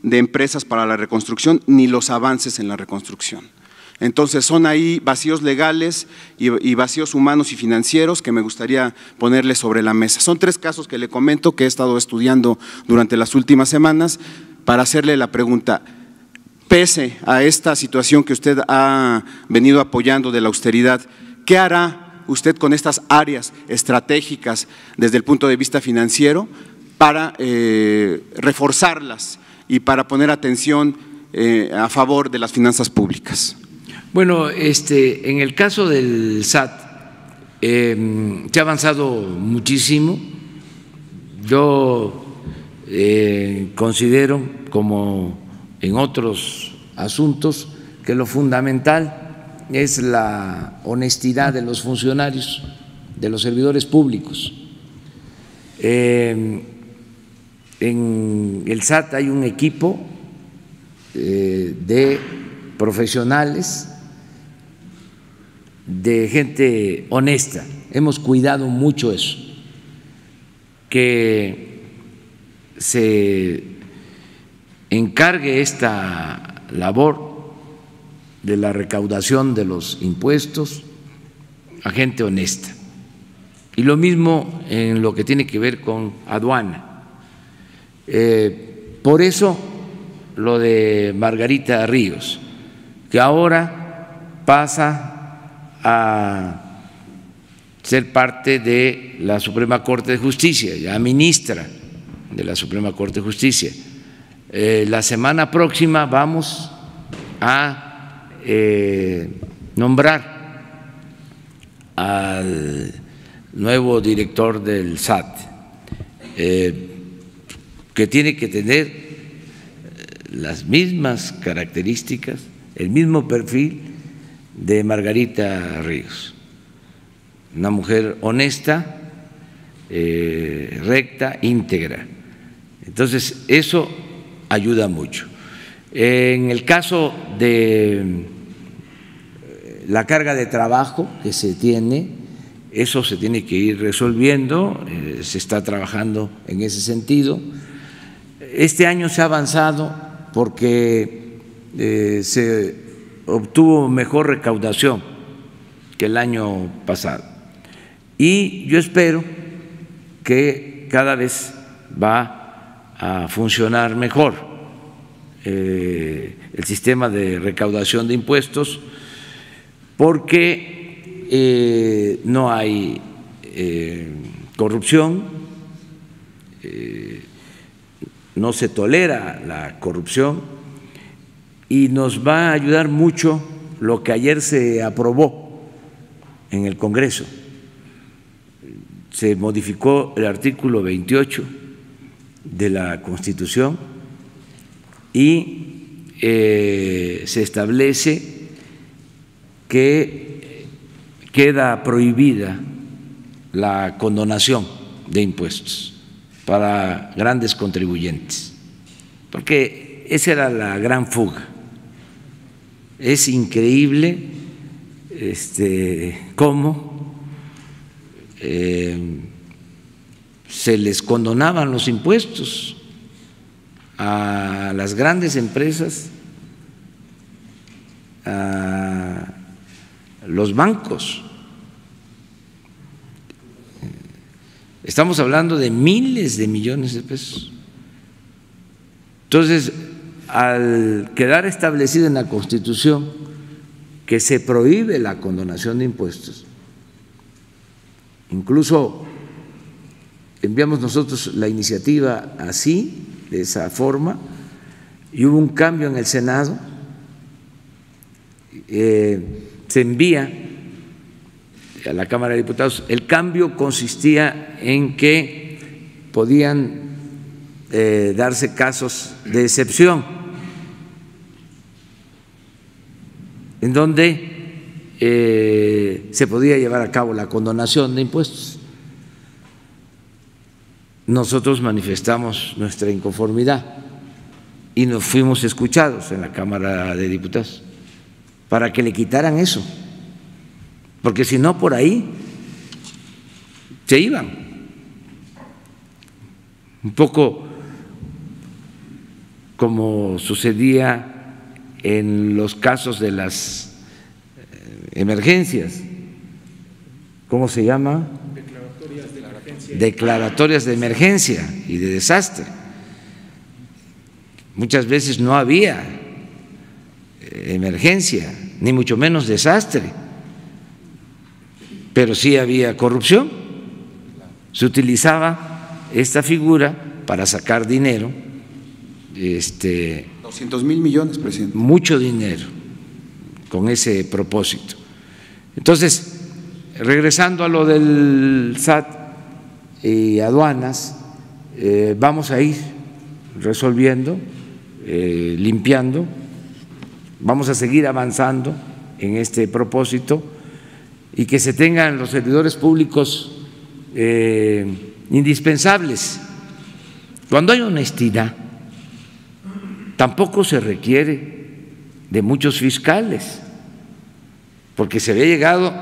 de empresas para la reconstrucción ni los avances en la reconstrucción. Entonces son ahí vacíos legales y vacíos humanos y financieros que me gustaría ponerle sobre la mesa. Son 3 casos que le comento que he estado estudiando durante las últimas semanas para hacerle la pregunta. Pese a esta situación que usted ha venido apoyando de la austeridad, ¿qué hará usted con estas áreas estratégicas desde el punto de vista financiero para reforzarlas y para poner atención a favor de las finanzas públicas? Bueno, en el caso del SAT se ha avanzado muchísimo. Yo considero, como en otros asuntos, que lo fundamental es la honestidad de los funcionarios, de los servidores públicos. En el SAT hay un equipo de profesionales, de gente honesta. Hemos cuidado mucho eso, que se encargue esta labor de la recaudación de los impuestos a gente honesta. Y lo mismo en lo que tiene que ver con aduana. Por eso lo de Margarita Ríos, que ahora pasa a ser parte de la Suprema Corte de Justicia, ya ministra de la Suprema Corte de Justicia. La semana próxima vamos a nombrar al nuevo director del SAT, que tiene que tener las mismas características, el mismo perfil de Margarita Ríos, una mujer honesta, recta, íntegra. Entonces, eso ayuda mucho. En el caso de la carga de trabajo que se tiene, eso se tiene que ir resolviendo, se está trabajando en ese sentido. Este año se ha avanzado porque se obtuvo mejor recaudación que el año pasado y yo espero que cada vez va a funcionar mejor el sistema de recaudación de impuestos, porque no hay corrupción, no se tolera la corrupción. Y nos va a ayudar mucho lo que ayer se aprobó en el Congreso. Se modificó el artículo 28 de la Constitución y se establece que queda prohibida la condonación de impuestos para grandes contribuyentes, porque esa era la gran fuga. Es increíble cómo se les condonaban los impuestos a las grandes empresas, a los bancos. Estamos hablando de miles de millones de pesos. Entonces, al quedar establecido en la Constitución que se prohíbe la condonación de impuestos, incluso enviamos nosotros la iniciativa así, de esa forma, y hubo un cambio en el Senado, se envía a la Cámara de Diputados. El cambio consistía en que podían darse casos de excepción, en donde se podía llevar a cabo la condonación de impuestos. Nosotros manifestamos nuestra inconformidad y nos fuimos escuchados en la Cámara de Diputados para que le quitaran eso, porque si no, por ahí se iban. Un poco como sucedía en los casos de las emergencias. ¿Cómo se llama? Declaratorias de emergencia y de desastre. Muchas veces no había emergencia, ni mucho menos desastre, pero sí había corrupción. Se utilizaba esta figura para sacar dinero, 200,000 millones, presidente. Mucho dinero con ese propósito. Entonces, regresando a lo del SAT y aduanas, vamos a ir resolviendo, limpiando, vamos a seguir avanzando en este propósito y que se tengan los servidores públicos indispensables. Cuando hay honestidad, tampoco se requiere de muchos fiscales, porque se había llegado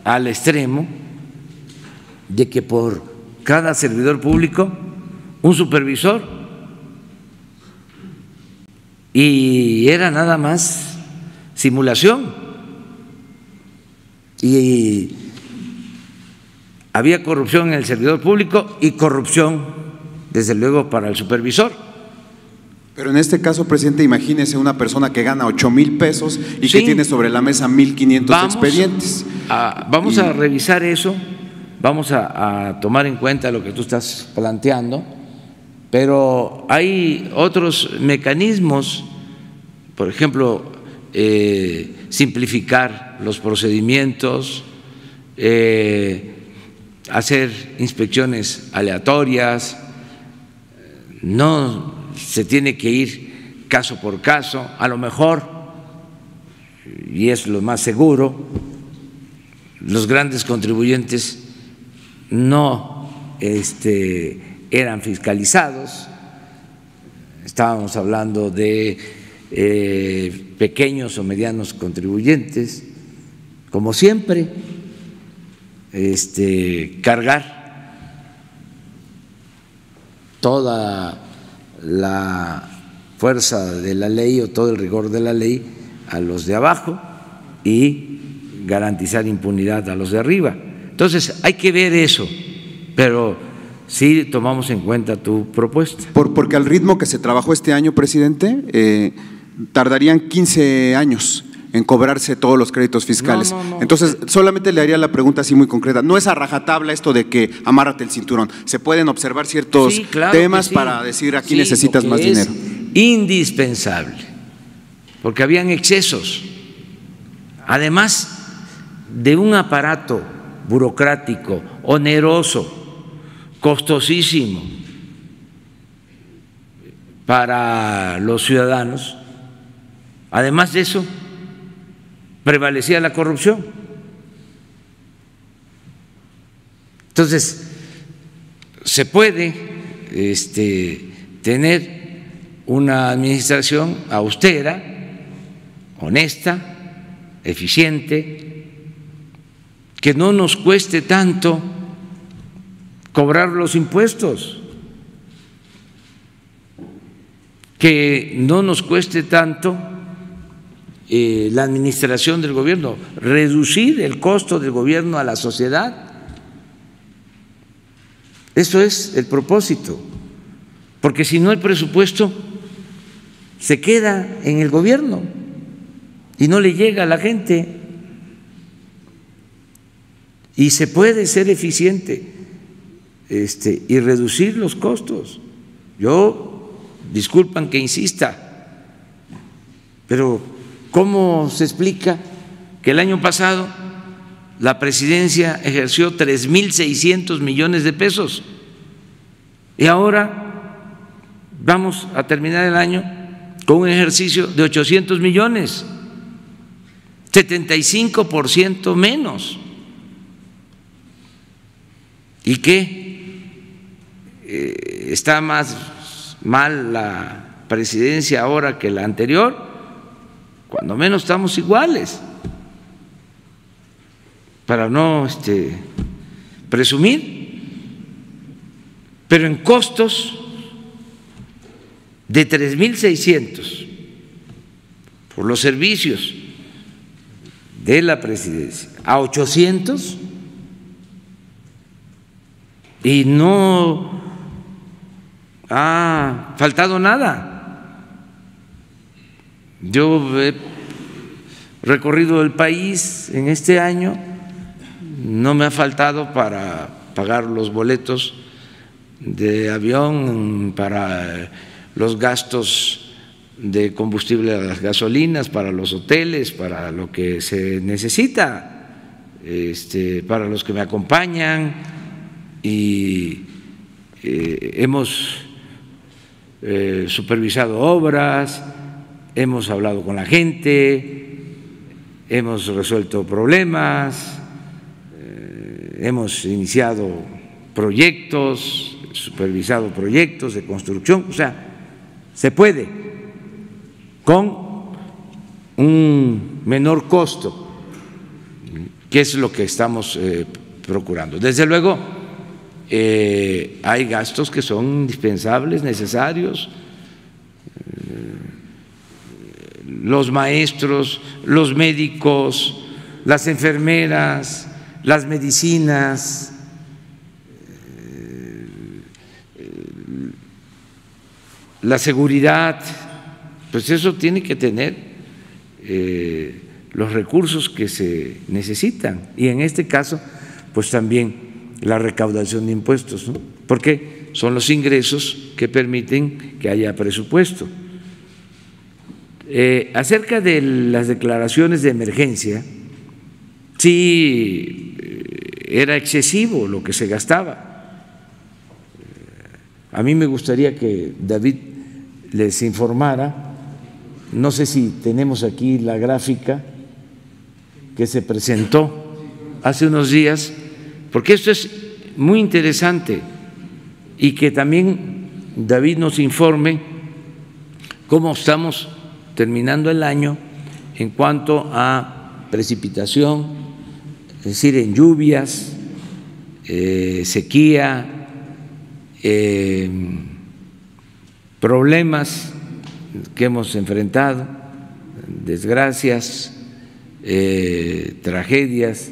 al extremo de que por cada servidor público un supervisor, y era nada más simulación, y había corrupción en el servidor público y corrupción desde luego para el supervisor. Pero en este caso, presidente, imagínese una persona que gana 8,000 pesos y que tiene sobre la mesa 1,500 expedientes. Vamos a revisar eso, vamos a tomar en cuenta lo que tú estás planteando, pero hay otros mecanismos, por ejemplo, simplificar los procedimientos, hacer inspecciones aleatorias, no se tiene que ir caso por caso, a lo mejor, y es lo más seguro, los grandes contribuyentes no eran fiscalizados, estábamos hablando de pequeños o medianos contribuyentes, como siempre, cargar toda la fuerza de la ley o todo el rigor de la ley a los de abajo y garantizar impunidad a los de arriba. Entonces hay que ver eso, pero sí tomamos en cuenta tu propuesta. Porque al ritmo que se trabajó este año, presidente, tardarían 15 años en cobrarse todos los créditos fiscales. No. Entonces, solamente le haría la pregunta así muy concreta. No es a rajatabla esto de que amárrate el cinturón. Se pueden observar ciertos temas para decir aquí necesitas más dinero. Indispensable, porque habían excesos, además de un aparato burocrático, oneroso, costosísimo, para los ciudadanos. Además de eso, prevalecía la corrupción. Entonces, se puede tener una administración austera, honesta, eficiente, que no nos cueste tanto cobrar los impuestos, que no nos cueste tanto la administración del gobierno, reducir el costo del gobierno a la sociedad. Eso es el propósito, porque si no el presupuesto se queda en el gobierno y no le llega a la gente. Y se puede ser eficiente y reducir los costos. Disculpan que insista, pero ¿cómo se explica que el año pasado la presidencia ejerció 3.600 millones de pesos y ahora vamos a terminar el año con un ejercicio de 800 millones, 75% menos? ¿Y qué? ¿Está más mal la presidencia ahora que la anterior? Cuando menos estamos iguales, para no presumir, pero en costos de 3.600 por los servicios de la presidencia a 800, y no ha faltado nada. Yo he recorrido el país en este año, no me ha faltado para pagar los boletos de avión, para los gastos de combustible a las gasolinas, para los hoteles, para lo que se necesita, para los que me acompañan, y hemos supervisado obras, hemos hablado con la gente, hemos resuelto problemas, hemos iniciado proyectos, supervisado proyectos de construcción. O sea, se puede con un menor costo, que es lo que estamos procurando. Desde luego, hay gastos que son indispensables, necesarios, los maestros, los médicos, las enfermeras, las medicinas, la seguridad, pues eso tiene que tener los recursos que se necesitan, y en este caso pues también la recaudación de impuestos, ¿no? Porque son los ingresos que permiten que haya presupuesto. Acerca de las declaraciones de emergencia, sí era excesivo lo que se gastaba. A mí me gustaría que David les informara, no sé si tenemos aquí la gráfica que se presentó hace unos días, porque esto es muy interesante, y que también David nos informe cómo estamos terminando el año en cuanto a precipitación, es decir, en lluvias, sequía, problemas que hemos enfrentado, desgracias, tragedias,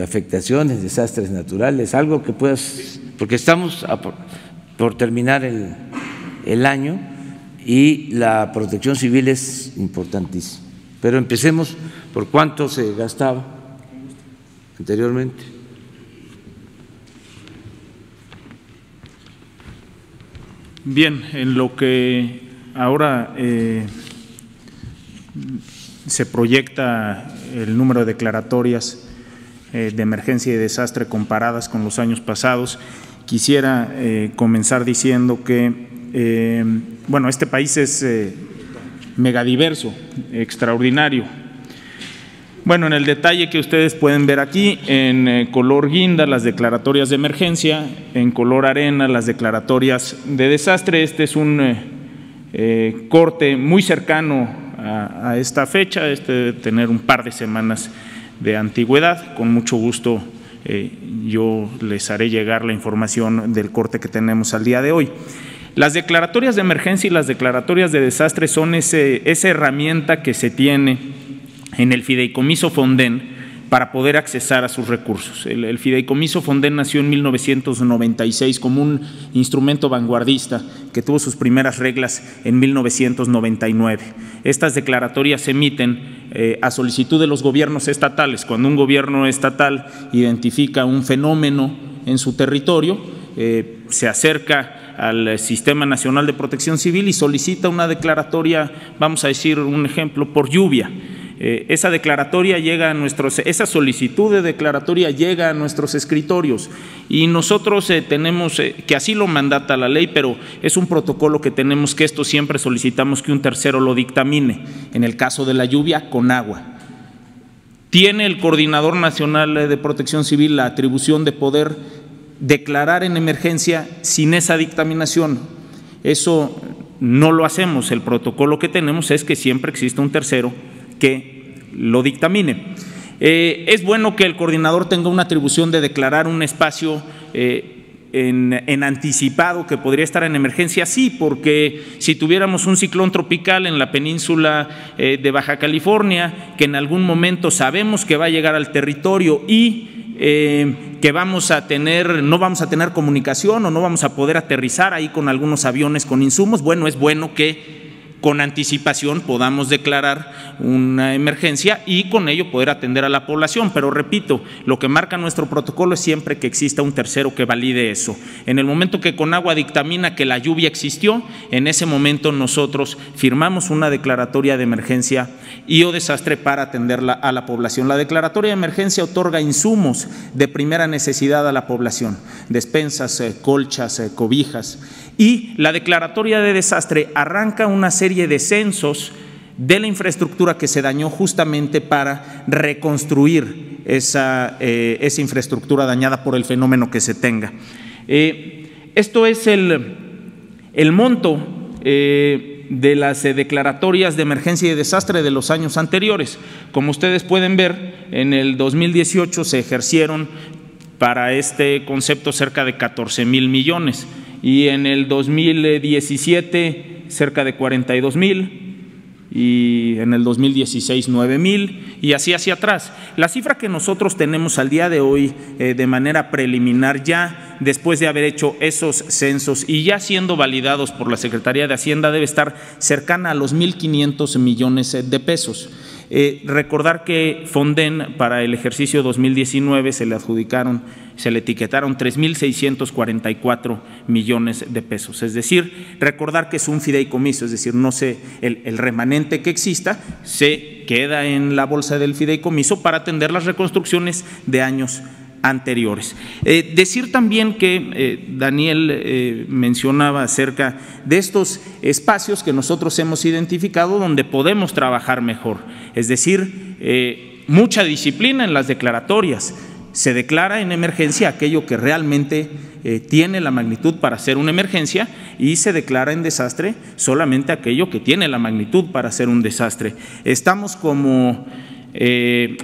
afectaciones, desastres naturales, algo que puedas, porque estamos por terminar el año y la protección civil es importantísima. Pero empecemos por cuánto se gastaba anteriormente. Bien, en lo que ahora se proyecta el número de declaratorias de emergencia y desastre comparadas con los años pasados, quisiera comenzar diciendo que, bueno, este país es megadiverso, extraordinario. Bueno, en el detalle que ustedes pueden ver aquí, en color guinda las declaratorias de emergencia, en color arena las declaratorias de desastre. Este es un corte muy cercano a esta fecha, debe tener un par de semanas de antigüedad. Con mucho gusto yo les haré llegar la información del corte que tenemos al día de hoy. Las declaratorias de emergencia y las declaratorias de desastre son esa herramienta que se tiene en el Fideicomiso Fonden para poder accesar a sus recursos. El Fideicomiso Fonden nació en 1996 como un instrumento vanguardista que tuvo sus primeras reglas en 1999. Estas declaratorias se emiten a solicitud de los gobiernos estatales. Cuando un gobierno estatal identifica un fenómeno en su territorio, se acerca al Sistema Nacional de Protección Civil y solicita una declaratoria, vamos a decir un ejemplo, por lluvia. Esa declaratoria llega a esa solicitud de declaratoria llega a nuestros escritorios y nosotros tenemos, que así lo mandata la ley, pero es un protocolo que tenemos que esto siempre solicitamos que un tercero lo dictamine. En el caso de la lluvia, con agua. Tiene el Coordinador Nacional de Protección Civil la atribución de poder declarar en emergencia sin esa dictaminación. Eso no lo hacemos. El protocolo que tenemos es que siempre existe un tercero que lo dictamine. Es bueno que el coordinador tenga una atribución de declarar un espacio en anticipado que podría estar en emergencia, sí, porque si tuviéramos un ciclón tropical en la península de Baja California, que en algún momento sabemos que va a llegar al territorio y que no vamos a tener comunicación o no vamos a poder aterrizar ahí con algunos aviones con insumos, bueno, es bueno que con anticipación podamos declarar una emergencia y con ello poder atender a la población. Pero repito, lo que marca nuestro protocolo es siempre que exista un tercero que valide eso. En el momento que Conagua dictamina que la lluvia existió, en ese momento nosotros firmamos una declaratoria de emergencia y o desastre para atenderla a la población. La declaratoria de emergencia otorga insumos de primera necesidad a la población, despensas, colchas, cobijas. Y la declaratoria de desastre arranca una serie de censos de la infraestructura que se dañó justamente para reconstruir esa infraestructura dañada por el fenómeno que se tenga. Esto es el monto de las declaratorias de emergencia y de desastre de los años anteriores. Como ustedes pueden ver, en el 2018 se ejercieron para este concepto cerca de 14,000 millones. Y en el 2017 cerca de 42,000 y en el 2016 9,000 y así hacia atrás. La cifra que nosotros tenemos al día de hoy de manera preliminar, ya después de haber hecho esos censos y ya siendo validados por la Secretaría de Hacienda, debe estar cercana a los 1,500 millones de pesos. Recordar que Fonden para el ejercicio 2019 se le etiquetaron 3,644 millones de pesos. Es decir, recordar que es un fideicomiso, es decir, no el remanente que exista se queda en la bolsa del fideicomiso para atender las reconstrucciones de años anteriores. Decir también que Daniel mencionaba acerca de estos espacios que nosotros hemos identificado donde podemos trabajar mejor, es decir, mucha disciplina en las declaratorias. Se declara en emergencia aquello que realmente tiene la magnitud para ser una emergencia y se declara en desastre solamente aquello que tiene la magnitud para ser un desastre. Estamos, como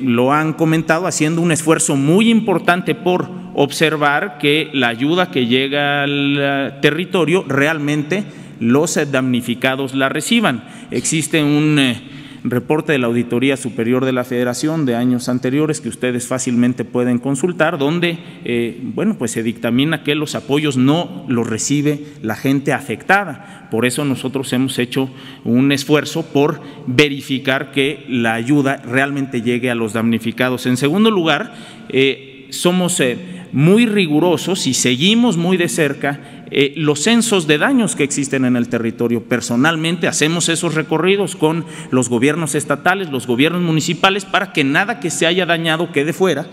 lo han comentado, haciendo un esfuerzo muy importante por observar que la ayuda que llega al territorio realmente los damnificados la reciban. Existe un reporte de la Auditoría Superior de la Federación de años anteriores que ustedes fácilmente pueden consultar, donde bueno, pues se dictamina que los apoyos no los recibe la gente afectada. Por eso nosotros hemos hecho un esfuerzo por verificar que la ayuda realmente llegue a los damnificados. En segundo lugar, somos muy rigurosos y seguimos muy de cerca los censos de daños que existen en el territorio. Personalmente hacemos esos recorridos con los gobiernos estatales, los gobiernos municipales, para que nada que se haya dañado quede fuera,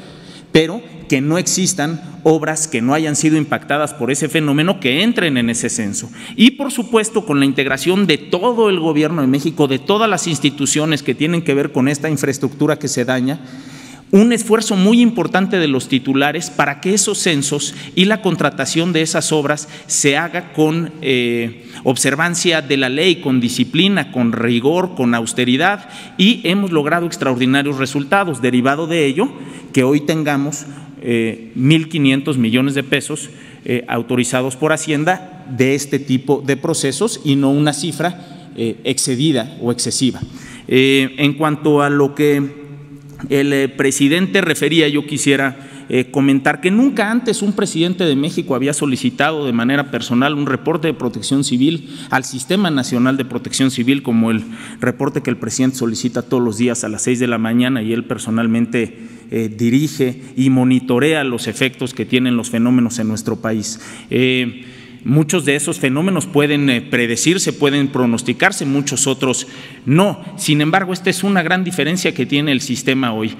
pero que no existan obras que no hayan sido impactadas por ese fenómeno que entren en ese censo. Y por supuesto con la integración de todo el Gobierno de México, de todas las instituciones que tienen que ver con esta infraestructura que se daña, un esfuerzo muy importante de los titulares para que esos censos y la contratación de esas obras se haga con observancia de la ley, con disciplina, con rigor, con austeridad, y hemos logrado extraordinarios resultados. Derivado de ello, que hoy tengamos 1.500 millones de pesos autorizados por Hacienda de este tipo de procesos y no una cifra excedida o excesiva. En cuanto a lo que el presidente refería, yo quisiera comentar que nunca antes un presidente de México había solicitado de manera personal un reporte de protección civil al Sistema Nacional de Protección Civil, como el reporte que el presidente solicita todos los días a las 6 de la mañana y él personalmente dirige y monitorea los efectos que tienen los fenómenos en nuestro país. Muchos de esos fenómenos pueden predecirse, pueden pronosticarse, muchos otros no. Sin embargo, esta es una gran diferencia que tiene el sistema hoy.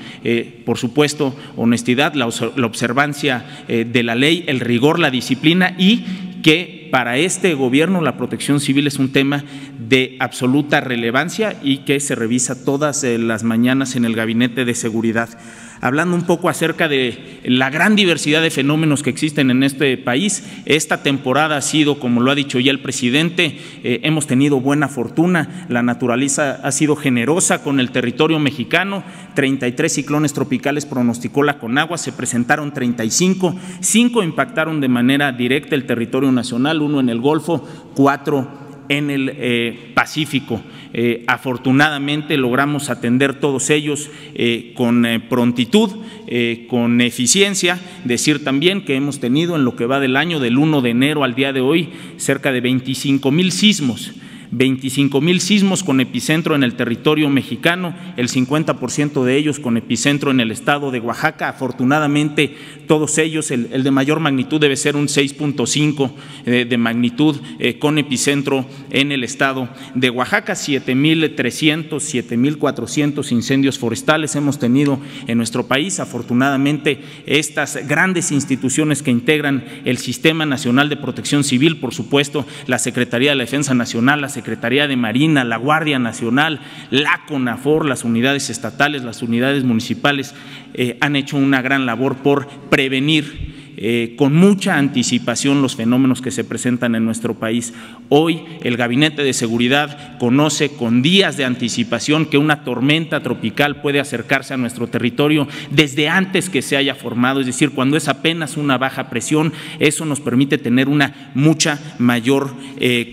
Por supuesto, honestidad, la observancia de la ley, el rigor, la disciplina, y que para este gobierno la protección civil es un tema de absoluta relevancia y que se revisa todas las mañanas en el Gabinete de Seguridad. Hablando un poco acerca de la gran diversidad de fenómenos que existen en este país, esta temporada ha sido, como lo ha dicho ya el presidente, hemos tenido buena fortuna, la naturaleza ha sido generosa con el territorio mexicano, 33 ciclones tropicales pronosticó la Conagua, se presentaron 35, 5 impactaron de manera directa el territorio nacional, 1 en el Golfo, 4 en el Pacífico. Afortunadamente logramos atender todos ellos con prontitud, con eficiencia. Decir también que hemos tenido en lo que va del año, del 1 de enero al día de hoy, cerca de 25,000 sismos. 25,000 sismos con epicentro en el territorio mexicano, el 50% de ellos con epicentro en el estado de Oaxaca. Afortunadamente, todos ellos, el de mayor magnitud debe ser un 6.5 de magnitud con epicentro en el estado de Oaxaca. 7,300, 7,400 incendios forestales hemos tenido en nuestro país. Afortunadamente, estas grandes instituciones que integran el Sistema Nacional de Protección Civil, por supuesto, la Secretaría de la Defensa Nacional, la Secretaría de Marina, la Guardia Nacional, la CONAFOR, las unidades estatales, las unidades municipales, han hecho una gran labor por prevenir con mucha anticipación los fenómenos que se presentan en nuestro país. Hoy el Gabinete de Seguridad conoce con días de anticipación que una tormenta tropical puede acercarse a nuestro territorio desde antes que se haya formado, es decir, cuando es apenas una baja presión. Eso nos permite tener una mucha mayor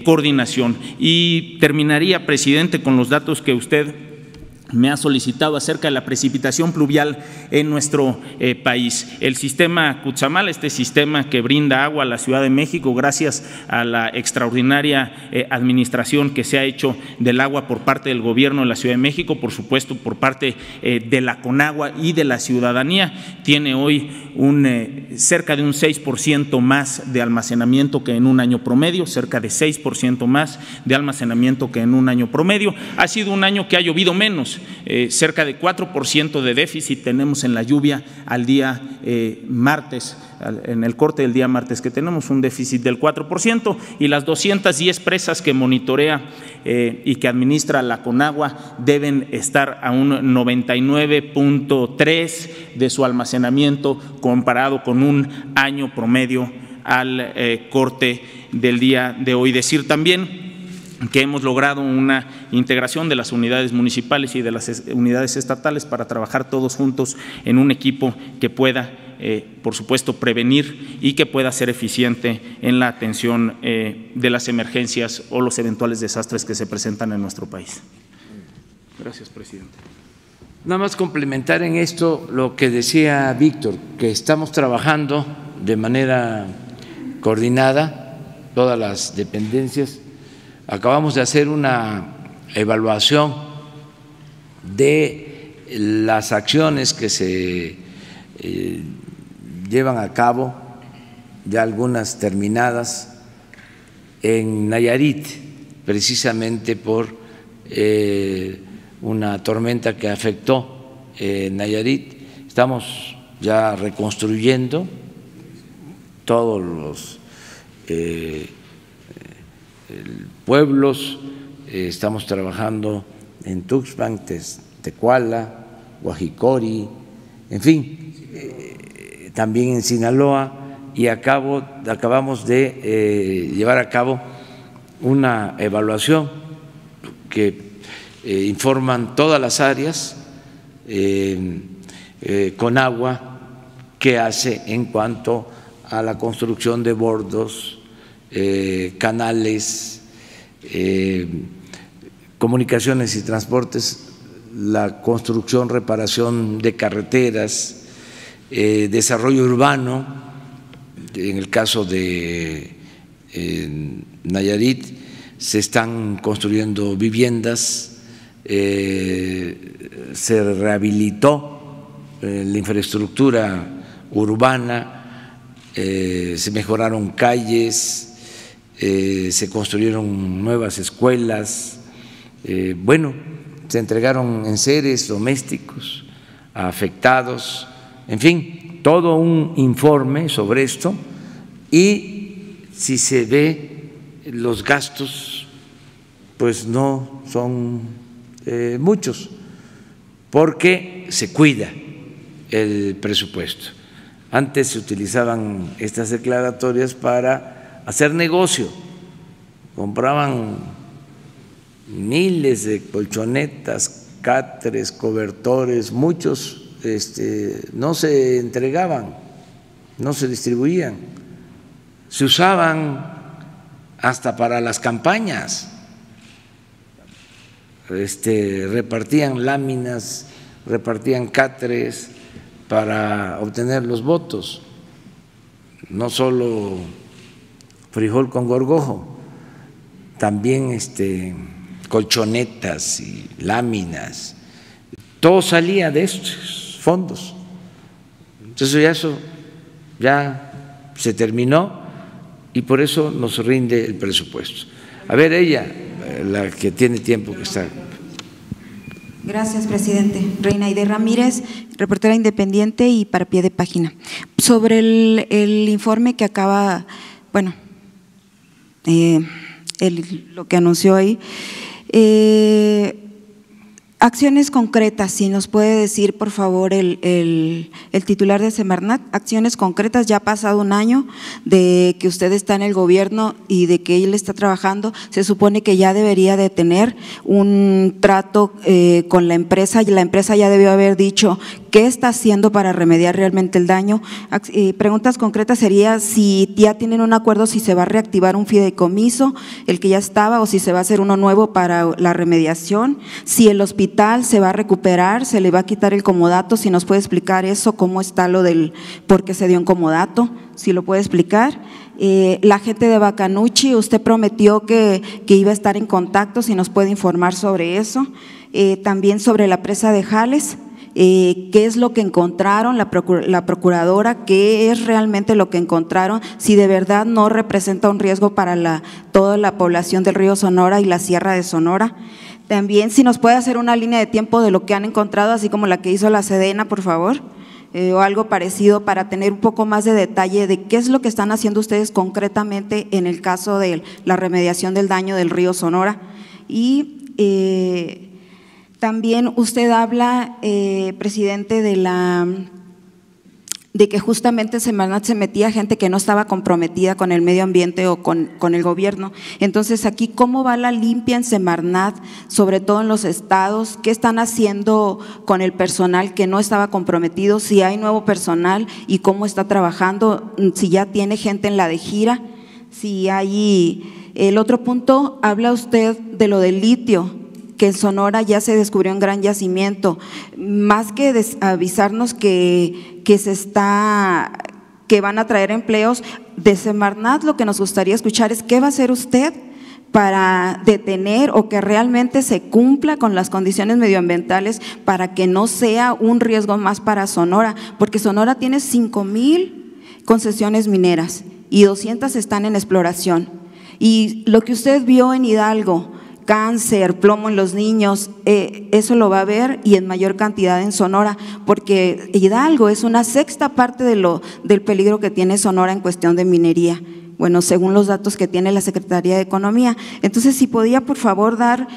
coordinación. Y terminaría, presidente, con los datos que usted me ha solicitado acerca de la precipitación pluvial en nuestro país. El sistema Cutzamala, este sistema que brinda agua a la Ciudad de México, gracias a la extraordinaria administración que se ha hecho del agua por parte del Gobierno de la Ciudad de México, por supuesto por parte de la Conagua y de la ciudadanía, tiene hoy cerca de un 6% más de almacenamiento que en un año promedio, cerca de 6% más de almacenamiento que en un año promedio. Ha sido un año que ha llovido menos, cerca de 4% de déficit tenemos en la lluvia al día martes, en el corte del día martes, que tenemos un déficit del 4%, y las 210 presas que monitorea y que administra la Conagua deben estar a un 99.3 de su almacenamiento comparado con un año promedio al corte del día de hoy. Decir también que hemos logrado una integración de las unidades municipales y de las unidades estatales para trabajar todos juntos en un equipo que pueda, por supuesto, prevenir y que pueda ser eficiente en la atención de las emergencias o los eventuales desastres que se presentan en nuestro país. Gracias, presidente. Nada más complementar en esto lo que decía Víctor, que estamos trabajando de manera coordinada, todas las dependencias. Acabamos de hacer una evaluación de las acciones que se llevan a cabo, ya algunas terminadas, en Nayarit, precisamente por una tormenta que afectó Nayarit. Estamos ya reconstruyendo todos los pueblos, estamos trabajando en Tuxpan, Tecuala, Guajicori, en fin, también en Sinaloa, y acabamos de llevar a cabo una evaluación que informan todas las áreas con agua qué hace en cuanto a la construcción de bordos, canales, comunicaciones y transportes, la construcción, reparación de carreteras, desarrollo urbano, en el caso de Nayarit se están construyendo viviendas, se rehabilitó la infraestructura urbana, se mejoraron calles, se construyeron nuevas escuelas, bueno, se entregaron enseres domésticos a afectados, en fin, todo un informe sobre esto, y si se ve los gastos, pues no son muchos, porque se cuida el presupuesto. Antes se utilizaban estas declaratorias para hacer negocio, compraban miles de colchonetas, cáteres, cobertores, muchos no se entregaban, no se distribuían, se usaban hasta para las campañas, repartían láminas, repartían cáteres para obtener los votos, no solo frijol con gorgojo, también colchonetas y láminas, todo salía de estos fondos. Entonces eso ya se terminó y por eso nos rinde el presupuesto. A ver, ella, la que tiene tiempo que está. Gracias, presidente. Reinaide Ramírez, reportera independiente y para pie de página. Sobre el informe que acaba, bueno, lo que anunció ahí, acciones concretas, si nos puede decir por favor el titular de Semarnat, acciones concretas, ya ha pasado un año de que usted está en el gobierno y de que él está trabajando, se supone que ya debería de tener un trato con la empresa, y la empresa ya debió haber dicho qué está haciendo para remediar realmente el daño. Preguntas concretas sería si ya tienen un acuerdo, si se va a reactivar un fideicomiso, el que ya estaba, o si se va a hacer uno nuevo para la remediación, si el hospital se va a recuperar, se le va a quitar el comodato, si nos puede explicar eso, cómo está lo del por qué se dio un comodato, si lo puede explicar. La gente de Bacanuchi, usted prometió que iba a estar en contacto, si nos puede informar sobre eso. También sobre la presa de Jales, qué es lo que encontraron, la procuradora, qué es realmente lo que encontraron, si de verdad no representa un riesgo para toda la población del río Sonora y la Sierra de Sonora. También si nos puede hacer una línea de tiempo de lo que han encontrado, así como la que hizo la Sedena, por favor, o algo parecido, para tener un poco más de detalle de qué es lo que están haciendo ustedes concretamente en el caso de la remediación del daño del río Sonora. Y también usted habla, presidente, de que justamente en Semarnat se metía gente que no estaba comprometida con el medio ambiente o con el gobierno. Entonces aquí, ¿cómo va la limpia en Semarnat, sobre todo en los estados? ¿Qué están haciendo con el personal que no estaba comprometido? Si hay nuevo personal y cómo está trabajando, si ya tiene gente en la de gira, si hay… El otro punto, habla usted de lo del litio, que en Sonora ya se descubrió un gran yacimiento, más que avisarnos que van a traer empleos de Semarnat, lo que nos gustaría escuchar es qué va a hacer usted para detener o que realmente se cumpla con las condiciones medioambientales para que no sea un riesgo más para Sonora, porque Sonora tiene 5,000 concesiones mineras y 200 están en exploración. Y lo que usted vio en Hidalgo, cáncer, plomo en los niños, eso lo va a ver y en mayor cantidad en Sonora, porque Hidalgo es una sexta parte del peligro que tiene Sonora en cuestión de minería. Bueno, según los datos que tiene la Secretaría de Economía. Entonces, si podía, por favor, dar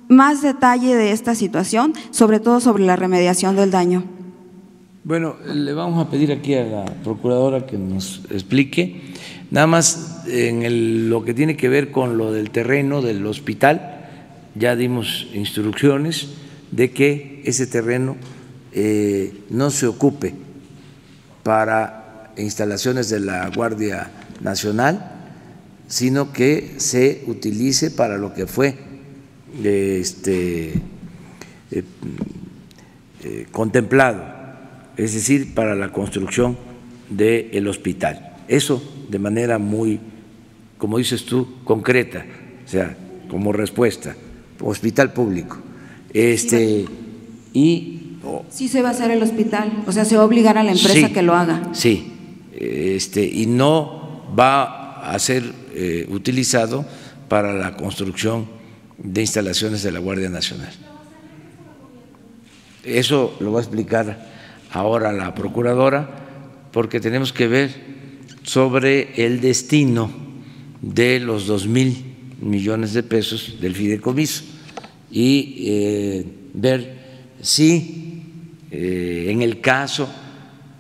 más detalle de esta situación, sobre todo sobre la remediación del daño. Bueno, le vamos a pedir aquí a la procuradora que nos explique, nada más en lo que tiene que ver con lo del terreno del hospital, ya dimos instrucciones de que ese terreno no se ocupe para instalaciones de la Guardia Nacional, sino que se utilice para lo que fue contemplado, es decir, para la construcción del hospital. Eso de manera muy, como dices tú, concreta, o sea, como respuesta, hospital público. Sí se va a hacer el hospital, o sea, se va a obligar a la empresa que lo haga. Sí, y no va a ser utilizado para la construcción de instalaciones de la Guardia Nacional. Eso lo va a explicar ahora la procuradora, porque tenemos que ver sobre el destino de los 2,000 millones de pesos del fideicomiso y ver si en el caso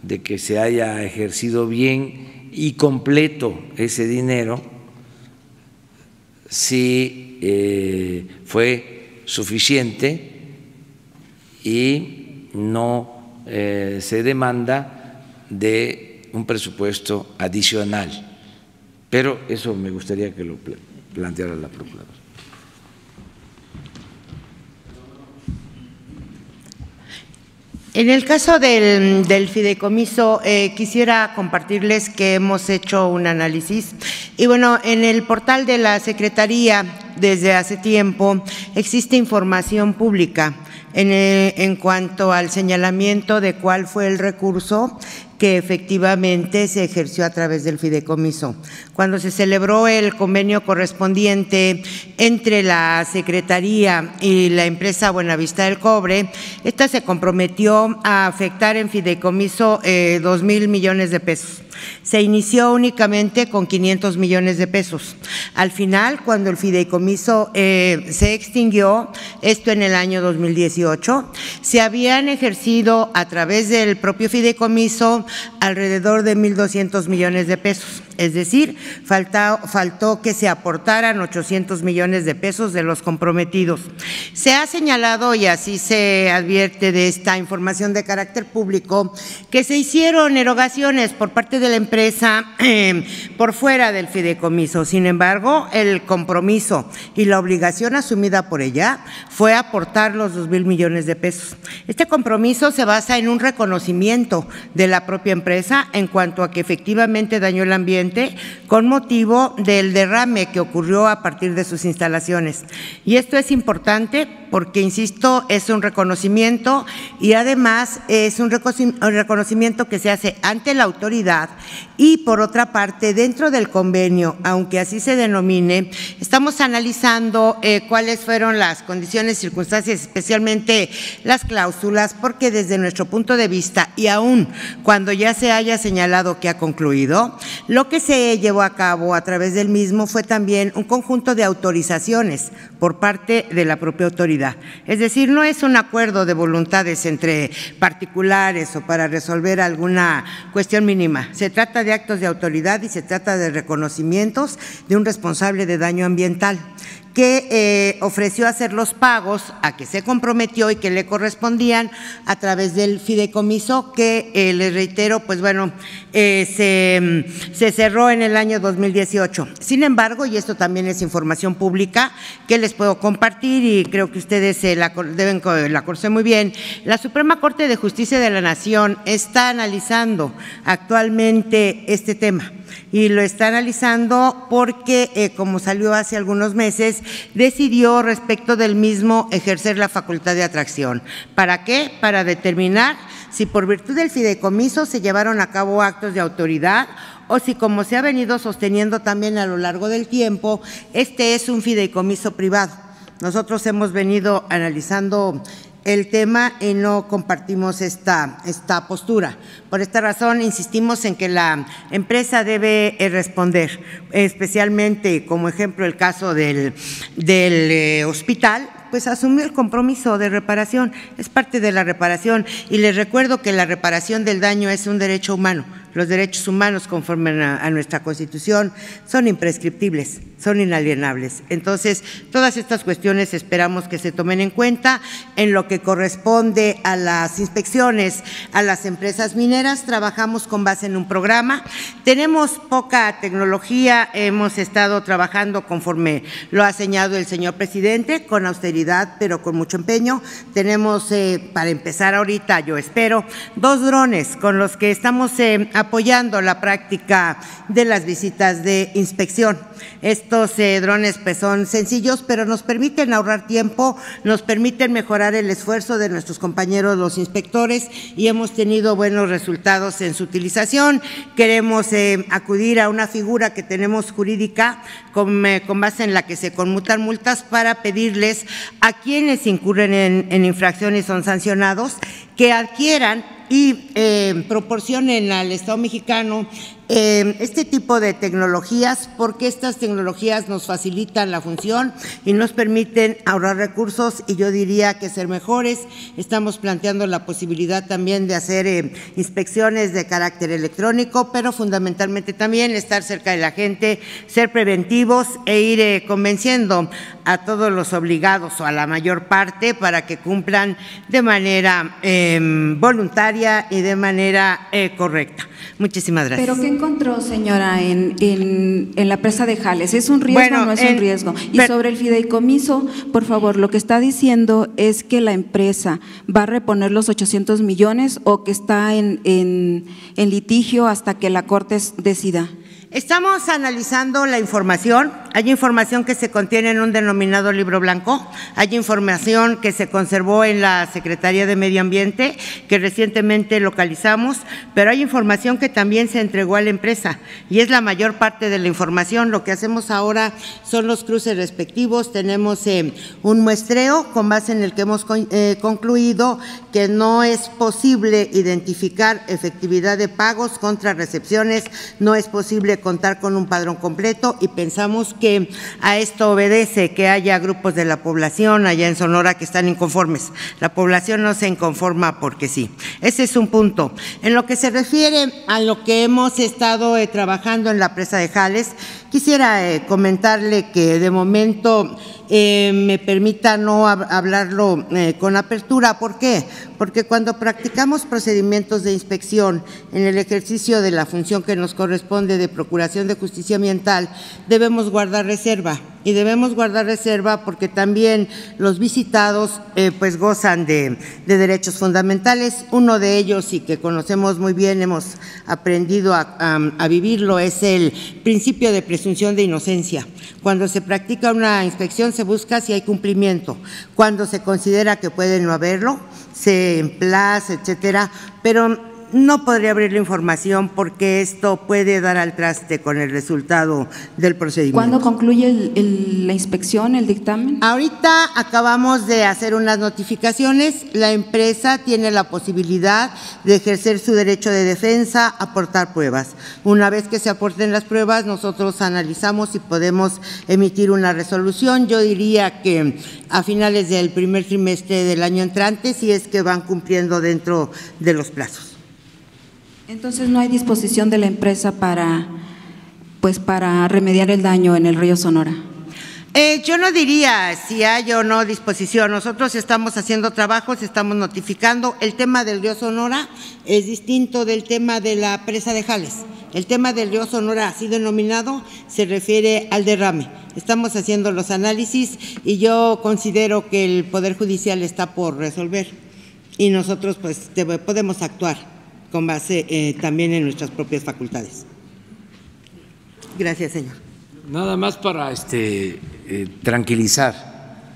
de que se haya ejercido bien y completo ese dinero, si fue suficiente y no se demanda de un presupuesto adicional. Pero eso me gustaría que lo planteara la procuradora. En el caso del fideicomiso, quisiera compartirles que hemos hecho un análisis y bueno, en el portal de la Secretaría desde hace tiempo existe información pública en cuanto al señalamiento de cuál fue el recurso que efectivamente se ejerció a través del fideicomiso. Cuando se celebró el convenio correspondiente entre la Secretaría y la empresa Buenavista del Cobre, esta se comprometió a afectar en fideicomiso 2,000 millones de pesos. Se inició únicamente con 500 millones de pesos. Al final, cuando el fideicomiso se extinguió, esto en el año 2018, se habían ejercido a través del propio fideicomiso alrededor de 1,200 millones de pesos. Es decir, faltó que se aportaran 800 millones de pesos de los comprometidos. Se ha señalado, y así se advierte de esta información de carácter público, que se hicieron erogaciones por parte de la empresa por fuera del fideicomiso. Sin embargo, el compromiso y la obligación asumida por ella fue aportar los 2,000 millones de pesos. Este compromiso se basa en un reconocimiento de la propia empresa en cuanto a que efectivamente dañó el ambiente con motivo del derrame que ocurrió a partir de sus instalaciones. Y esto es importante porque, insisto, es un reconocimiento y además es un reconocimiento que se hace ante la autoridad y, por otra parte, dentro del convenio, aunque así se denomine, estamos analizando cuáles fueron las condiciones, circunstancias, especialmente las cláusulas, porque desde nuestro punto de vista, y aún cuando ya se haya señalado que ha concluido, lo que se llevó a cabo a través del mismo fue también un conjunto de autorizaciones por parte de la propia autoridad. Es decir, no es un acuerdo de voluntades entre particulares o para resolver alguna cuestión mínima. Se trata de actos de autoridad y se trata de reconocimientos de un responsable de daño ambiental que ofreció hacer los pagos a que se comprometió y que le correspondían a través del fideicomiso que, les reitero, pues bueno, se cerró en el año 2018. Sin embargo, y esto también es información pública que les puedo compartir y creo que ustedes deben la conocer muy bien, la Suprema Corte de Justicia de la Nación está analizando actualmente este tema. Y lo está analizando porque, como salió hace algunos meses, decidió respecto del mismo ejercer la facultad de atracción. ¿Para qué? Para determinar si por virtud del fideicomiso se llevaron a cabo actos de autoridad o si, como se ha venido sosteniendo también a lo largo del tiempo, este es un fideicomiso privado. Nosotros hemos venido analizando el tema y no compartimos esta postura. Por esta razón, insistimos en que la empresa debe responder, especialmente como ejemplo el caso del hospital, pues asumir el compromiso de reparación, es parte de la reparación. Y les recuerdo que la reparación del daño es un derecho humano. Los derechos humanos, conforme a nuestra Constitución, son imprescriptibles, son inalienables. Entonces, todas estas cuestiones esperamos que se tomen en cuenta. En lo que corresponde a las inspecciones a las empresas mineras, trabajamos con base en un programa. Tenemos poca tecnología, hemos estado trabajando conforme lo ha señalado el señor presidente, con austeridad, pero con mucho empeño. Tenemos, para empezar ahorita, yo espero, 2 drones con los que estamos apoyando la práctica de las visitas de inspección. Estos drones pues son sencillos, pero nos permiten ahorrar tiempo, nos permiten mejorar el esfuerzo de nuestros compañeros los inspectores y hemos tenido buenos resultados en su utilización. Queremos acudir a una figura que tenemos jurídica con base en la que se conmutan multas para pedirles a quienes incurren en infracciones y son sancionados que adquieran y proporcionen al Estado mexicano este tipo de tecnologías, porque estas tecnologías nos facilitan la función y nos permiten ahorrar recursos y yo diría que ser mejores. Estamos planteando la posibilidad también de hacer inspecciones de carácter electrónico, pero fundamentalmente también estar cerca de la gente, ser preventivos e ir convenciendo a todos los obligados o a la mayor parte para que cumplan de manera voluntaria y de manera correcta. Muchísimas gracias. ¿Pero qué encontró, señora, en la presa de Jales? ¿Es un riesgo o no es un riesgo? Y sobre el fideicomiso, por favor, lo que está diciendo es que la empresa va a reponer los 800 millones o que está en litigio hasta que la Corte decida. Estamos analizando la información. Hay información que se contiene en un denominado libro blanco, hay información que se conservó en la Secretaría de Medio Ambiente, que recientemente localizamos, pero hay información que también se entregó a la empresa y es la mayor parte de la información. Lo que hacemos ahora son los cruces respectivos, tenemos un muestreo con base en el que hemos concluido que no es posible identificar efectividad de pagos contra recepciones, no es posible contar con un padrón completo y pensamos que a esto obedece que haya grupos de la población allá en Sonora que están inconformes. La población no se inconforma porque sí. Ese es un punto. En lo que se refiere a lo que hemos estado trabajando en la presa de Jales, quisiera comentarle que de momento me permita no hablarlo con apertura. ¿Por qué? Porque cuando practicamos procedimientos de inspección en el ejercicio de la función que nos corresponde de procuración de justicia ambiental, debemos guardar reserva. Y debemos guardar reserva porque también los visitados pues gozan de derechos fundamentales. Uno de ellos, y que conocemos muy bien, hemos aprendido a vivirlo, es el principio de presunción de inocencia. Cuando se practica una inspección se busca si hay cumplimiento. Cuando se considera que puede no haberlo, se emplaza, etcétera, pero no podría abrir la información porque esto puede dar al traste con el resultado del procedimiento. ¿Cuándo concluye la inspección, el dictamen? Ahorita acabamos de hacer unas notificaciones. La empresa tiene la posibilidad de ejercer su derecho de defensa, aportar pruebas. Una vez que se aporten las pruebas, nosotros analizamos y podemos emitir una resolución. Yo diría que a finales del primer trimestre del año entrante, si es que van cumpliendo dentro de los plazos. Entonces, ¿no hay disposición de la empresa para remediar el daño en el río Sonora? Yo no diría si hay o no disposición. Nosotros estamos haciendo trabajos, estamos notificando. El tema del río Sonora es distinto del tema de la presa de Jales. El tema del río Sonora, así denominado, se refiere al derrame. Estamos haciendo los análisis y yo considero que el Poder Judicial está por resolver y nosotros pues podemos actuar con base también en nuestras propias facultades. Gracias, señor. Nada más para tranquilizar.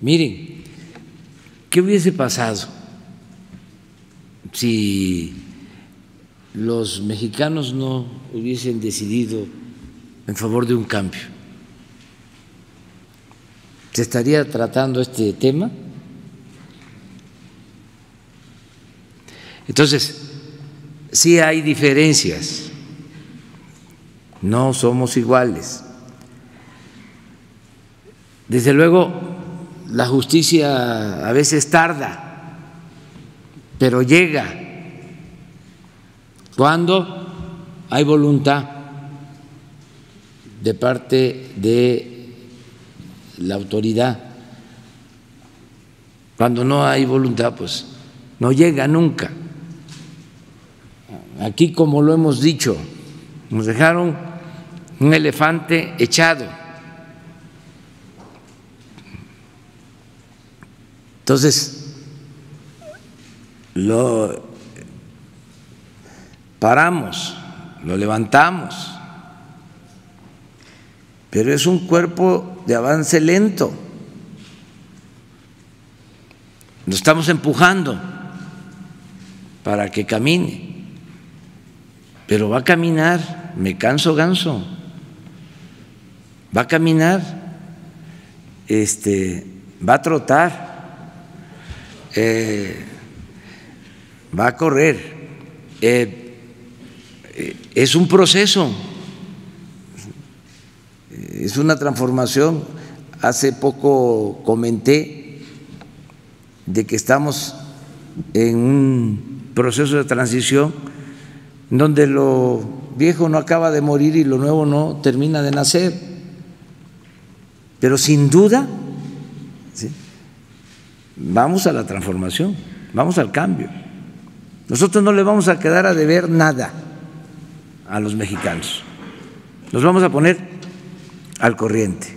Miren, ¿qué hubiese pasado si los mexicanos no hubiesen decidido en favor de un cambio? se estaría tratando este tema. Entonces, sí hay diferencias, no somos iguales. Desde luego, la justicia a veces tarda, pero llega cuando hay voluntad de parte de la autoridad. Cuando no hay voluntad, pues no llega nunca. Aquí, como lo hemos dicho, nos dejaron un elefante echado. Entonces, lo paramos, lo levantamos, pero es un cuerpo de avance lento. Lo estamos empujando para que camine, pero va a caminar, me canso ganso, va a caminar, va a trotar, va a correr. Es un proceso, es una transformación. Hace poco comenté de que estamos en un proceso de transición donde lo viejo no acaba de morir y lo nuevo no termina de nacer, pero sin duda, ¿sí?, vamos a la transformación, vamos al cambio. Nosotros no le vamos a quedar a deber nada a los mexicanos, nos vamos a poner al corriente,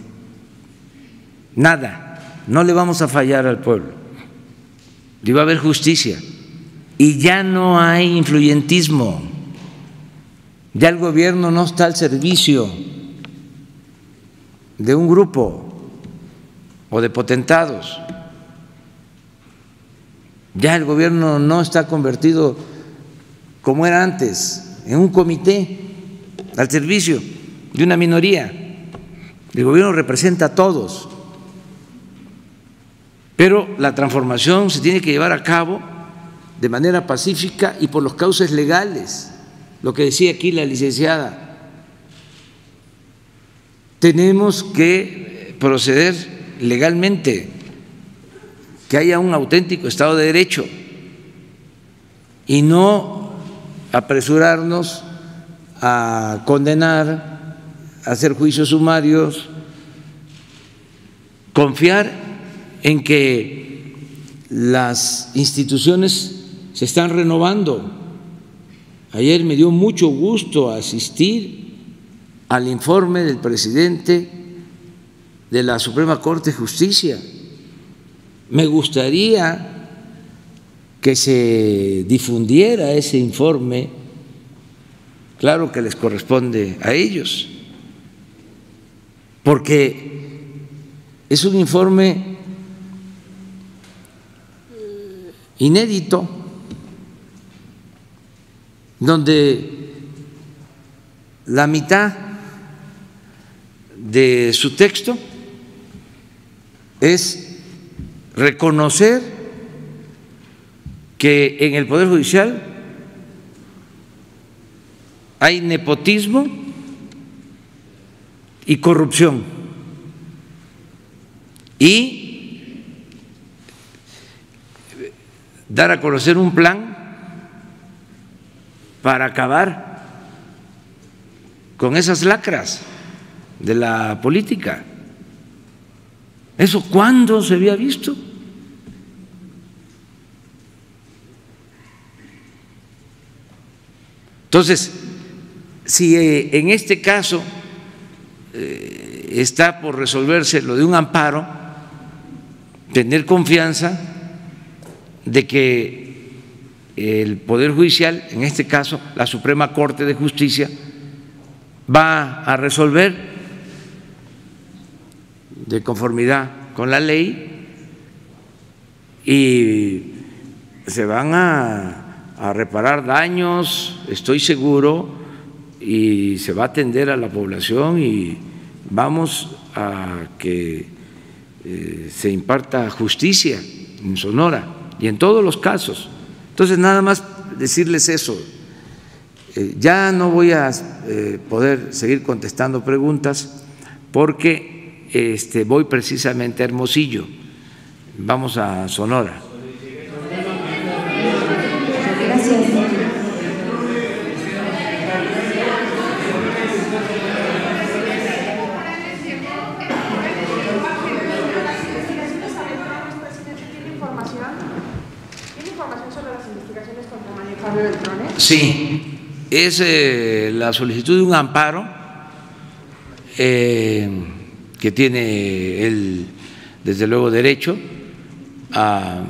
nada, no le vamos a fallar al pueblo, y va a haber justicia, y ya no hay influyentismo, ya el gobierno no está al servicio de un grupo o de potentados. Ya el gobierno no está convertido, como era antes, en un comité al servicio de una minoría. El gobierno representa a todos, pero la transformación se tiene que llevar a cabo de manera pacífica y por los cauces legales. Lo que decía aquí la licenciada, tenemos que proceder legalmente, que haya un auténtico Estado de Derecho y no apresurarnos a condenar, a hacer juicios sumarios, confiar en que las instituciones se están renovando. Ayer me dio mucho gusto asistir al informe del presidente de la Suprema Corte de Justicia. Me gustaría que se difundiera ese informe, claro que les corresponde a ellos, porque es un informe inédito, donde la mitad de su texto es reconocer que en el Poder Judicial hay nepotismo y corrupción y dar a conocer un plan para acabar con esas lacras de la política. ¿Eso cuándo se había visto? Entonces, si en este caso está por resolverse lo de un amparo, tener confianza de que el Poder Judicial, en este caso la Suprema Corte de Justicia, va a resolver de conformidad con la ley y se van a reparar daños, estoy seguro, y se va a atender a la población y vamos a que se imparta justicia en Sonora y en todos los casos. Entonces, nada más decirles eso. Ya no voy a poder seguir contestando preguntas porque voy precisamente a Hermosillo. Vamos a Sonora. Gracias. ¿Tiene información sobre las investigaciones contra María Fabio Beltrones? Sí, es la solicitud de un amparo que tiene él, desde luego, derecho a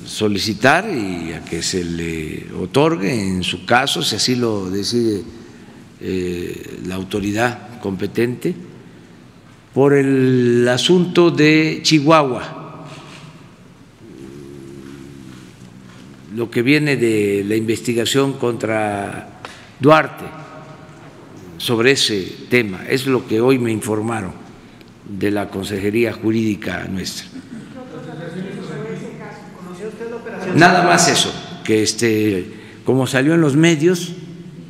solicitar y a que se le otorgue en su caso, si así lo decide la autoridad competente, por el asunto de Chihuahua. Lo que viene de la investigación contra Duarte sobre ese tema, es lo que hoy me informaron de la Consejería Jurídica nuestra. Nada más eso, que como salió en los medios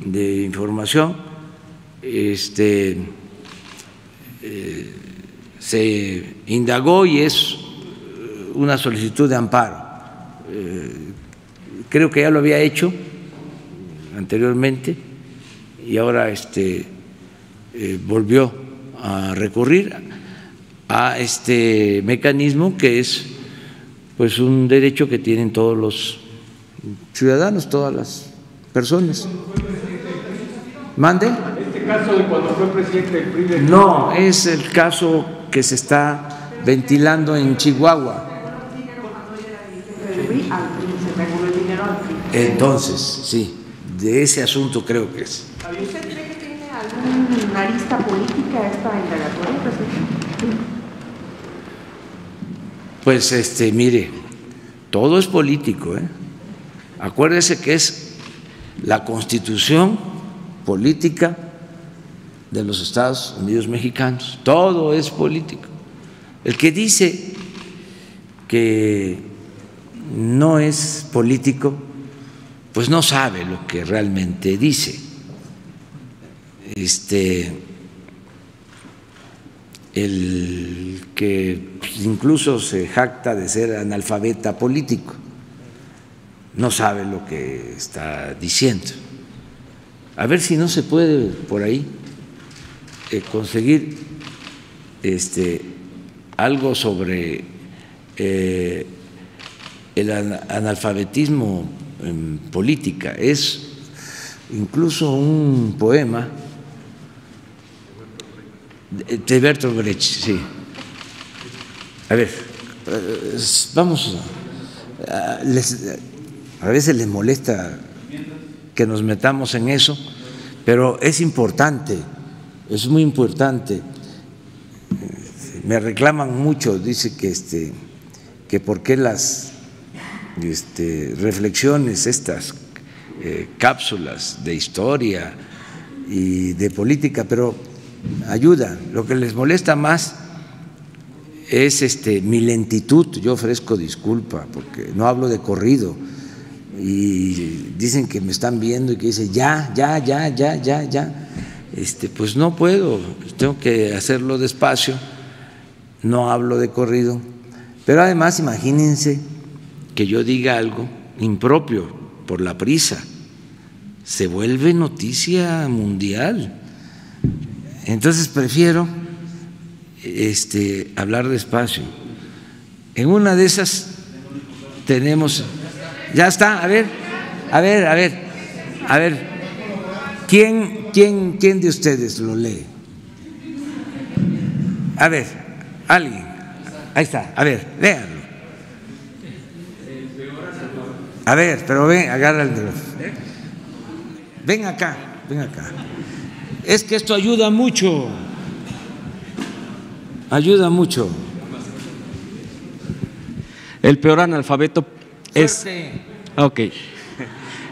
de información, se indagó y es una solicitud de amparo. Creo que ya lo había hecho anteriormente y ahora volvió a recurrir a este mecanismo que es pues un derecho que tienen todos los ciudadanos, todas las personas. ¿Mande? ¿Este caso de cuando fue presidente del PRI? No, es el caso que se está ventilando en Chihuahua. Entonces, sí, de ese asunto creo que es. ¿Usted cree que tiene alguna arista política esta indagatoria, presidente? Pues mire, todo es político, ¿eh? Acuérdese que es la Constitución política de los Estados Unidos mexicanos, todo es político. El que dice que no es político, pues no sabe lo que realmente dice. El que incluso se jacta de ser analfabeta político, no sabe lo que está diciendo. A ver si no se puede por ahí conseguir algo sobre el analfabetismo en política. Es incluso un poema de Bertolt Brecht, sí. A ver, vamos, a veces les molesta que nos metamos en eso, pero es importante, es muy importante. Me reclaman mucho, dice que por qué las reflexiones, estas cápsulas de historia y de política, pero ayuda. Lo que les molesta más es mi lentitud. Yo ofrezco disculpa porque no hablo de corrido y dicen que me están viendo y que dicen ya. Pues no puedo, tengo que hacerlo despacio, no hablo de corrido, pero además imagínense que yo diga algo impropio por la prisa, se vuelve noticia mundial. Entonces prefiero hablar despacio. En una de esas tenemos, ya está, a ver, ¿quién de ustedes lo lee? A ver, alguien, ahí está, a ver, léanlo. A ver, pero ven, agarra el teléfono. Ven acá. Es que esto ayuda mucho. El peor analfabeto es… Ok.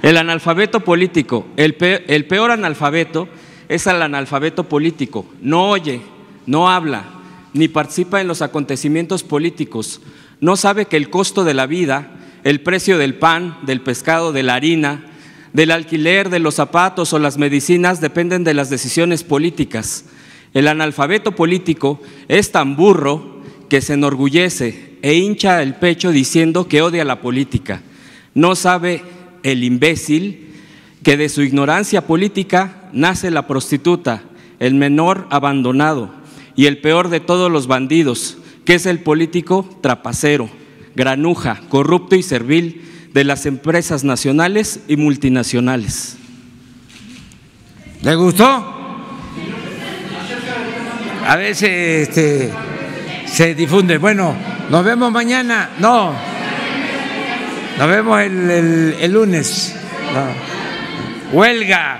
El analfabeto político. El peor analfabeto es el analfabeto político. No oye, no habla, ni participa en los acontecimientos políticos, no sabe que el costo de la vida, el precio del pan, del pescado, de la harina, del alquiler, de los zapatos o las medicinas dependen de las decisiones políticas. El analfabeto político es tan burro que se enorgullece e hincha el pecho diciendo que odia la política. No sabe el imbécil que de su ignorancia política nace la prostituta, el menor abandonado y el peor de todos los bandidos, que es el político trapacero, granuja, corrupto y servil de las empresas nacionales y multinacionales. ¿Le gustó? A veces se difunde. Bueno, nos vemos mañana. No, nos vemos el lunes. No. Huelga.